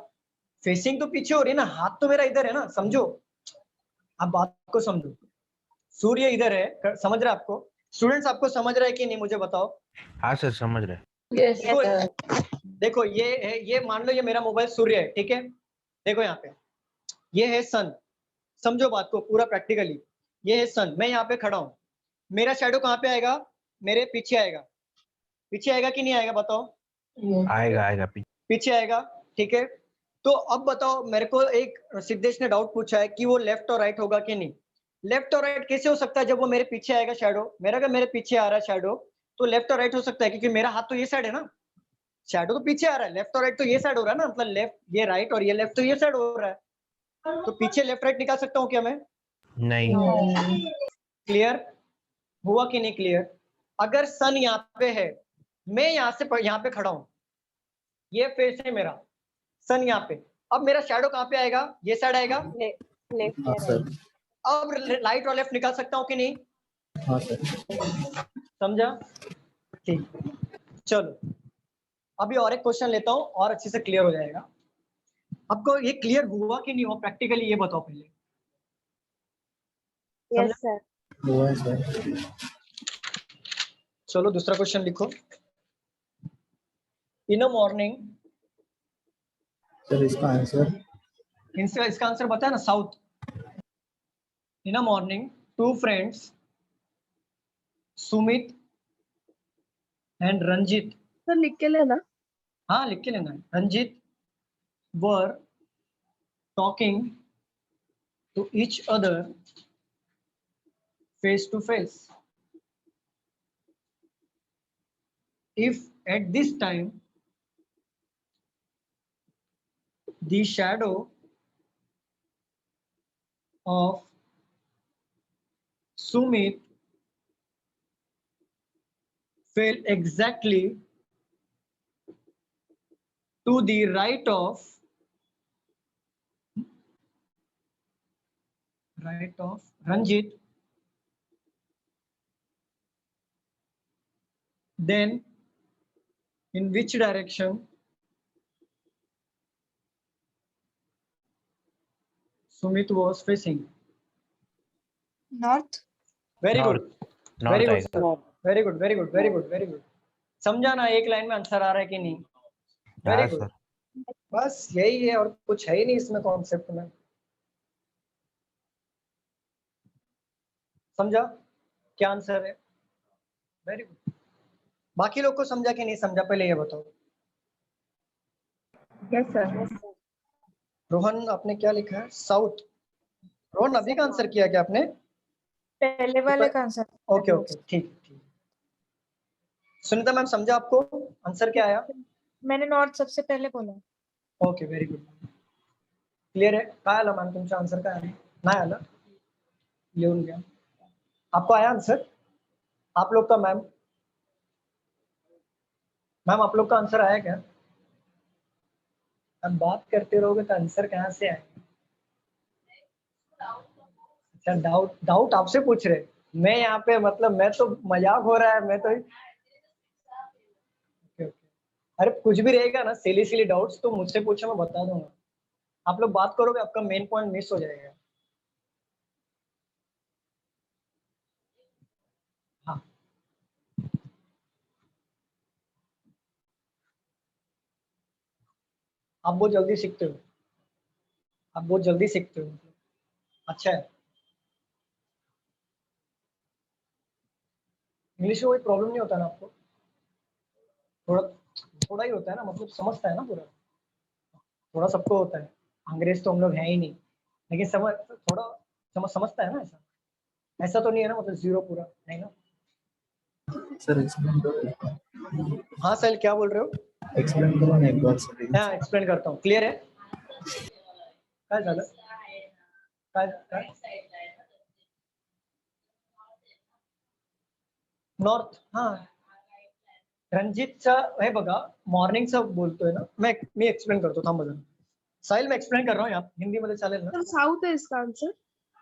A: फेसिंग तो पीछे हो रही है ना, हाथ तो मेरा इधर है ना, समझो, आप बात को समझो। सूर्य इधर है, समझ रहे आपको? स्टूडेंट्स आपको समझ रहा है कि नहीं मुझे बताओ?
E: हाँ सर समझ रहे।
A: देखो ये मान लो ये मेरा मोबाइल सूर्य है, ठीक है? देखो यहाँ पे ये है सन, समझो बात को पूरा प्रैक्टिकली। ये है सन, मैं यहाँ पे खड़ा हूँ, मेरा शैडो कहाँ पे आएगा? मेरे पीछे आएगा। पीछे आएगा कि नहीं आएगा बताओ?
E: आएगा आएगा
A: पीछे आएगा, ठीक है? तो अब बताओ, मेरे को एक सिद्धेश ने डाउट पूछा है कि वो लेफ्ट और राइट होगा कि नहीं। लेफ्ट और राइट कैसे हो सकता है जब वो मेरे पीछे आएगा शैडो? मेरा अगर मेरे पीछे आ रहा है शैडो तो लेफ्ट और राइट हो सकता है, क्योंकि मेरा हाथ तो ये साइड है ना, शैडो तो पीछे आ रहा है, लेफ्ट और राइट तो ये साइड हो रहा है ना, मतलब लेफ्ट ये राइट और ये लेफ्ट तो ये साइड हो रहा है, तो पीछे लेफ्ट राइट निकाल सकता हूँ क्या मैं?
E: नहीं।
A: क्लियर हुआ कि नहीं क्लियर? अगर सन यहाँ पे है, मैं यहाँ पे खड़ा हूँ, ये फेस है मेरा, सन यहाँ पे, अब मेरा शैडो कहाँ पे आएगा? ये साइड आएगा, लेफ्ट। अब राइट और लेफ्ट निकाल सकता हूँ कि नहीं?
L: हाँ सर।
A: समझा? ठीक, चलो अभी और एक क्वेश्चन लेता हूँ और अच्छे से क्लियर हो जाएगा। आपको ये क्लियर हुआ कि नहीं हुआ प्रैक्टिकली, ये बताओ पहले।
F: Yes sir.
L: हुआ है सर।
A: चलो दूसरा क्वेश्चन लिखो। इन अ मॉर्निंग,
L: सर इसका आंसर,
A: इसका आंसर बताया ना, south. In a morning two friends Sumit and Ranjit,
J: sir लिख के लेना।
A: हाँ लिख के लेना है। Ranjit were talking to each other face to face. If at this time the shadow of Sumit fell exactly to the right of Ranjit, then in which direction Sumit was facing?
J: North.
A: Very good. Very good, sir.
E: North
A: Very good, very good, very good, very good. समझा ना? एक line में answer आ रहा है कि नहीं? Very good. बस यही है और कुछ है ही नहीं इसमें कॉन्सेप्ट में। समझा क्या आंसर है? Very good. बाकी लोग को समझा कि नहीं समझा पहले ये बताओ।
B: Yes sir.
A: रोहन आपने क्या लिखा है? साउथ। रोहन अभी का आंसर किया क्या आपने?
J: पहले वाले का आंसर।
A: ओके ओके ठीक ठीक। सुनीता मैम समझा आपको आंसर क्या आया?
J: मैंने नॉर्थ सबसे पहले बोला।
A: ओके वेरी गुड, क्लियर है? काय आला मॅम तुमचा आंसर काय आहे? नाही आला? लिहून घ्या। आपको आया आंसर? आप लोग का मैम आप लोग का आंसर आया क्या? आप बात करते रहोगे तो आंसर कहाँ से आएगा? अच्छा डाउट आपसे पूछ रहे, मैं यहाँ पे मतलब मैं तो मजाक हो रहा है, मैं तो अरे कुछ भी रहेगा ना सिली डाउट्स तो मुझसे पूछो, मैं बता दूंगा। आप लोग बात करोगे आपका मेन पॉइंट मिस हो जाएगा। हाँ आप बहुत जल्दी सीखते हो, आप बहुत जल्दी सीखते हो, अच्छा है। इंग्लिश में कोई प्रॉब्लम नहीं होता ना आपको? थोड़ा ही होता है ना, मतलब समझता है ना पूरा? थोड़ा सबको होता है, अंग्रेज तो हम लोग हैं ही नहीं, लेकिन समझता है ना? ऐसा तो नहीं है ना, मतलब जीरो पूरा नहीं ना?
L: सर एक्सप्लेन करो।
A: हाँ सर क्या बोल रहे हो?
L: एक्सप्लेन करो ना एक बार सर।
A: हाँ एक्सप्लेन करता हूँ, क्लियर है? काय झालं? काय नॉर्थ, हाँ रणजितचं हे बघा मॉर्निंगचं बोलतोय ना, मी एक्सप्लेन करतो, थांबा जरा। साहिल मैं एक्सप्लेन कर रहा हूँ, यहाँ हिंदी में चलेल ना?
J: साउथ है इसका आंसर।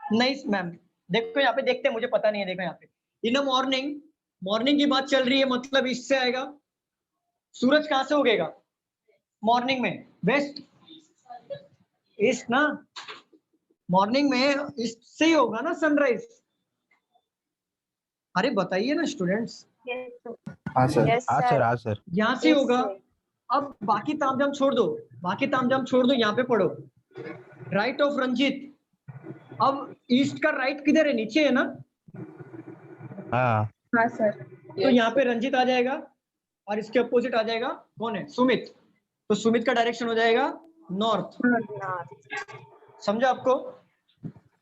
A: नहीं मैम, देखो यहाँ पे देखते हैं, मुझे पता नहीं है। देखो यहाँ पे इन अ मॉर्निंग मॉर्निंग की बात चल रही है, मतलब ईस्ट से आएगा। सूरज कहाँ से उगेगा मॉर्निंग में? वेस्ट, ईस्ट ना, मॉर्निंग में ईस्ट से ही होगा ना सनराइज। अरे बताइए ना स्टूडेंट्स।
L: हाँ सर।
E: हाँ सर, हाँ सर।
A: यहाँ से होगा। अब बाकी तामझाम छोड़ दो, बाकी तामझाम छोड़ दो, यहाँ पे पढ़ो। राइट ऑफ रंजीत, अब ईस्ट का राइट किधर है? नीचे है ना।
E: हाँ
J: हाँ सर।
A: तो यहाँ पे रंजीत आ जाएगा और इसके अपोजिट आ जाएगा कौन है? सुमित। तो सुमित का डायरेक्शन हो जाएगा नॉर्थ। समझा आपको?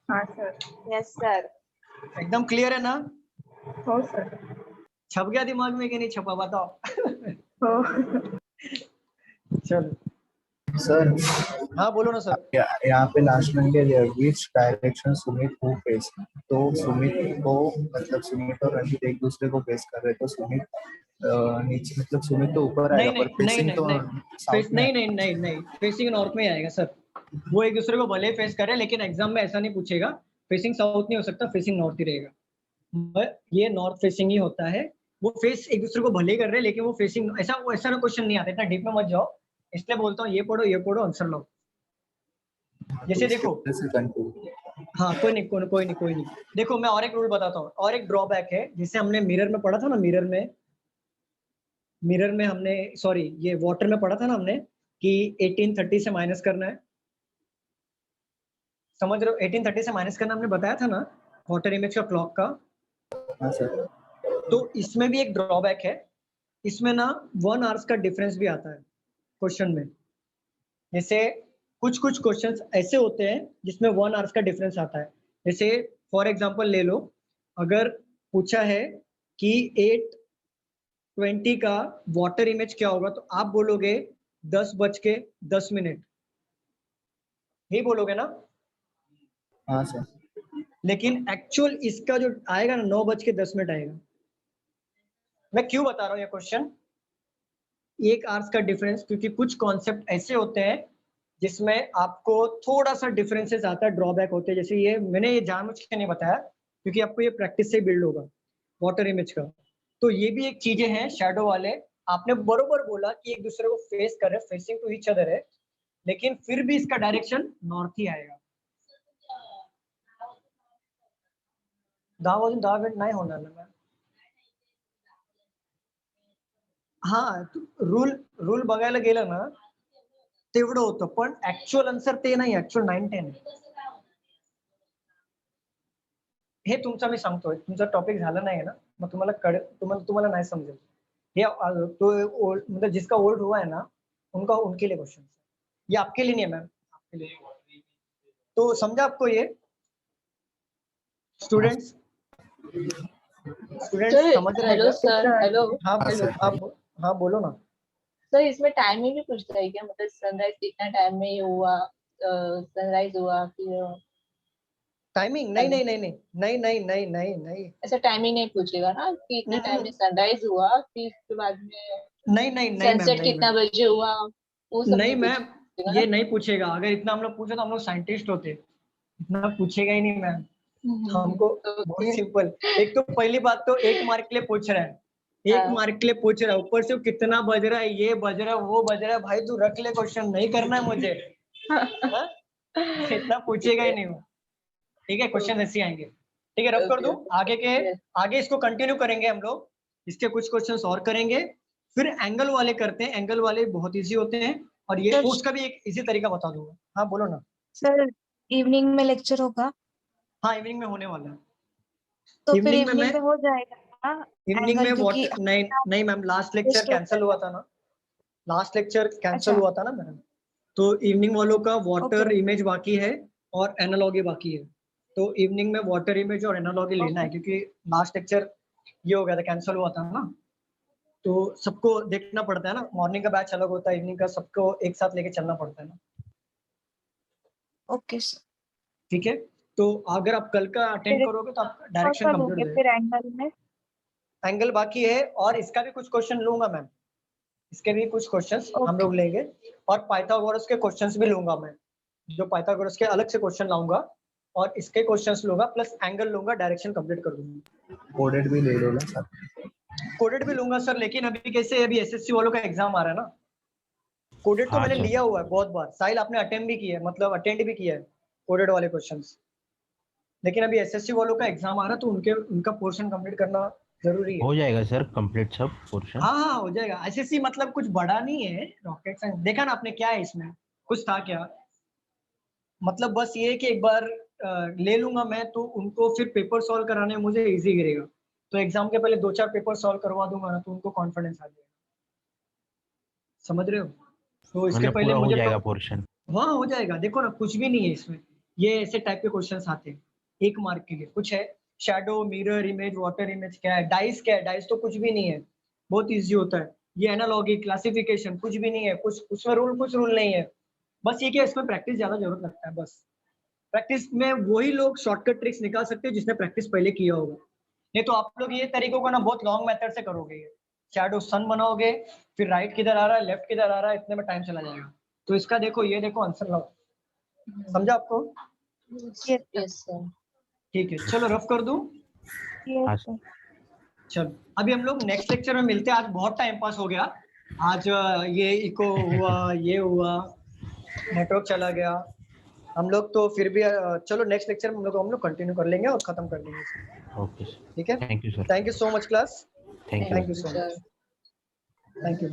J: हाँ सर।
F: Yes sir.
A: एकदम क्लियर है ना?
J: हो सर।
A: छप गया दिमाग में कि नहीं छपा? बताओ।
J: हो।
A: चलो
L: सर
A: हाँ बोलो ना सर।
L: यहाँ पे लास्ट में दिया विच डायरेक्शन सुमित को फेस, तो सुमित को मतलब सुमित और रंजीत एक दूसरे को फेस कर रहे, तो सुमित नीचे, मतलब सुमित तो ऊपर
A: नहीं
L: आएगा,
A: नहीं
L: पर
A: नहीं
L: फेसिंग
A: नहीं
L: तो
A: नहीं
L: साउथ में
A: नहीं नहीं नहीं नहीं, फेसिंग नॉर्थ में ही आएगा सर। वो एक दूसरे को भले फेस करे, लेकिन एग्जाम में ऐसा नहीं पूछेगा फेसिंग साउथ नहीं हो सकता, फेसिंग नॉर्थ ही रहेगा। ये नॉर्थ फेसिंग ही होता है। वो फेस एक दूसरे को भले कर रहे, लेकिन वो फेसिंग ऐसा ना क्वेश्चन नहीं आता, इतना डीप में मत जाओ। इसलिए बोलता हूँ ये पढ़ो आंसर लो। जैसे देखो, हाँ कोई नहीं। देखो मैं और एक रूल बताता हूँ, और एक ड्रॉबैक है, जिसे हमने मिरर में पढ़ा था ना। मिरर में हमने, सॉरी ये वाटर में पढ़ा था ना हमने, कि 1830 से माइनस करना है। समझ रहे हो? 1830 से माइनस करना हमने बताया था ना, वाटर इमेज का क्लॉक का।
L: हाँ सर।
A: तो इसमें भी एक ड्रॉबैक है, इसमें ना 1 आवर्स का डिफरेंस भी आता है क्वेश्चन में। जैसे कुछ क्वेश्चंस ऐसे होते हैं जिसमें 1 आवर्स का डिफरेंस आता है। जैसे फॉर एग्जांपल ले लो, अगर पूछा है कि 8:20 का वाटर इमेज क्या होगा, तो आप बोलोगे 10:10 यही बोलोगे ना?
L: हाँ सर।
A: लेकिन एक्चुअल इसका जो आएगा ना 9:10 आएगा। मैं क्यों बता रहा हूँ ये क्वेश्चन? 1 आवर्स का डिफरेंस, क्योंकि कुछ कॉन्सेप्ट ऐसे होते हैं जिसमें आपको थोड़ा सा डिफरेंसेस आता है, ड्रॉबैक होते हैं। जैसे ये मैंने ये जानबूझ के नहीं बताया, क्योंकि आपको ये प्रैक्टिस से बिल्ड होगा वाटर इमेज का। तो ये भी एक चीजें हैं शैडो वाले। आपने बरोबर बोला कि एक दूसरे को फेस कर रहे, फेसिंग टू ईच अदर है, लेकिन फिर भी इसका डायरेक्शन नॉर्थ ही आएगा। 10 मिनिट नाही होणार ना मॅम। हा रूल बघायला गेलं ना तेवढं होतं, पण ऍक्च्युअल आन्सर ते नाही, ऍक्च्युअल 9-10 हे तुमचा मी सांगतोय। तुमचा टॉपिक झाला नाही ना, मग तुम्हाला नाही समजेल हे। तो मतलब जिसका ओल्ड हुआ है ना, उनके लिए क्वेश्चन, ये आपके लिए नहीं है मैम, आपके लिए। तो समझा आपको ये स्टूडेंट्स समझ रहे हैं
D: हेलो
A: क्या?
D: सर। हेलो।
A: हाँ बोलो ना
D: सर, इसमें टाइमिंग भी पूछता है क्या? मतलब सनराइज कितना टाइम में हुआ, सनराइज हुआ, फिर
A: टाइमिंग? नहीं।
D: ऐसा टाइमिंग नहीं पूछेगा ना कि इतना टाइम में सनराइज हुआ, फिर उसके बाद में
A: नहीं
D: सनसेट कितना बजे हुआ, वो सब
A: नहीं मैम,
D: पूछेगा
A: ये
D: ना?
A: नहीं पूछेगा। अगर इतना हम लोग पूछे तो हम लोग साइंटिस्ट होते, इतना पूछेगा ही नहीं मैम। हमको बहुत सिंपल, एक तो पहली बात तो 1 मार्क के लिए पूछ रहा है, 1 मार्क के लिए पूछ रहा है, ऊपर से कितना बज रहा है, ये बज रहा है, वो बज रहा है। भाई तू रख ले, क्वेश्चन नहीं करना है मुझे। इतना पूछेगा ही नहीं वो। ठीक है, क्वेश्चन ऐसे आएंगे। ठीक है, रब कर दूं। आगे इसको कंटिन्यू करेंगे हम लोग, इसके कुछ क्वेश्चंस और करेंगे, फिर एंगल वाले करते हैं। एंगल वाले बहुत इजी होते हैं, और ये उसका भी एक इजी तरीका बता दूंगा। हाँ बोलो ना
H: सर। इवनिंग में लेक्चर होगा?
A: हाँ इवनिंग में होने वाला है।
H: तो फिर
A: इवनिंग
H: इवनिंग में हो जाएगा
A: इवनिंग में
H: क्योंकि
A: नहीं मैम, लास्ट लेक्चर कैंसिल हुआ था ना, हुआ था ना मैडम। तो इवनिंग वालों का वाटर इमेज बाकी है और एनालॉगी बाकी है। तो इवनिंग में वाटर इमेज और एनालॉगी लेना है, क्योंकि लास्ट लेक्चर ये हो गया था, कैंसिल हुआ था ना। तो सबको देखना पड़ता है ना, मॉर्निंग का बैच अलग होता है, इवनिंग का, सबको एक साथ लेके चलना पड़ता है ना।
H: Okay sir.
A: ठीक है, तो अगर आप कल का अटेंड करोगे तो आप डायरेक्शन कंप्लीट हो
H: फिर एंगल में
A: एंगल बाकी है, और इसका भी कुछ क्वेश्चन लूंगा मैम, इसके भी कुछ क्वेश्चंस हम लोग लेंगे, और पाइथागोरस के क्वेश्चंस भी लूंगा मैं, जो पाइथागोरस के अलग से क्वेश्चन लाऊंगा, और इसके क्वेश्चंस लूंगा, प्लस एंगल लूंगा, डायरेक्शन कंप्लीट कर दूंगा।
L: कोडेड भी ले लो ना सर।
A: कोडेड भी लूंगा सर, लेकिन अभी कैसे अभी एसएससी वालों का एग्जाम आ रहा है ना, कोडेड तो
E: हाँ
A: मैंने
E: सर।
A: लिया हुआ है बहुत बार। साहिल आपने अटेम्प्ट भी किया है, मतलब अटेंड भी किया है कोडेड वाले क्वेश्चंस, लेकिन अभी एसएससी वालों का एग्जाम आ रहा है तो उनका पोर्शन कंप्लीट करना जरूरी है।
E: हो जाएगा सर कंप्लीट सब पोर्शन।
A: हाँ हो जाएगा। एसएससी मतलब कुछ बड़ा नहीं है, रॉकेट साइंस देखा ना आपने क्या है इसमें, कुछ था क्या, मतलब बस ये कि एक बार ले लूंगा मैं तो उनको फिर पेपर सॉल्व कराने में मुझे इजी गिरेगा, तो एग्जाम के पहले 2-4 पेपर सॉल्व करवा दूंगा ना तो उनको कॉन्फिडेंस आ जाएगा, समझ रहे हो? तो इसके
E: मतलब
A: पहले
E: पूरा हो
A: मुझे
E: जाएगा पोर्शन।
A: हाँ हो जाएगा। देखो ना कुछ भी नहीं है इसमें, ये ऐसे टाइप के क्वेश्चंस आते हैं 1 मार्क के लिए। कुछ है shadow, mirror image, water image, क्या है डाइस, क्या है डाइस तो कुछ भी नहीं है, बहुत इजी होता है। ये एनालॉगी, क्लासिफिकेशन कुछ भी नहीं है, कुछ उसमें कुछ रूल नहीं है, बस ये कि इसमें प्रैक्टिस ज्यादा जरूरत लगता है। बस प्रैक्टिस में वही लोग शॉर्टकट ट्रिक्स निकाल सकते हैं जिसने प्रैक्टिस पहले किया होगा, नहीं तो आप लोग ये तरीकों को ना बहुत लॉन्ग मेथड से करोगे। ये शैडो सन बनाओगे, फिर राइट किधर आ रहा है, लेफ्ट किधर आ रहा है, इतने में टाइम चला जाएगा। तो इसका देखो, ये देखो आंसर लाओ, समझा आपको?
D: Yes sir.
A: ठीक है, चलो रफ कर दूं।
E: हाँ सर।
A: चलो अभी हम लोग नेक्स्ट लेक्चर में मिलते हैं। आज बहुत टाइम पास हो गया, आज ये इको हुआ, ये हुआ, नेटवर्क चला गया हम लोग, तो फिर भी चलो नेक्स्ट लेक्चर में हम लोग कंटिन्यू कर लेंगे और खत्म कर लेंगे।
E: Okay sir.
A: ठीक है,
E: thank you sir.
A: Thank you so much class,
E: thank you.
A: Thank you so much, thank you.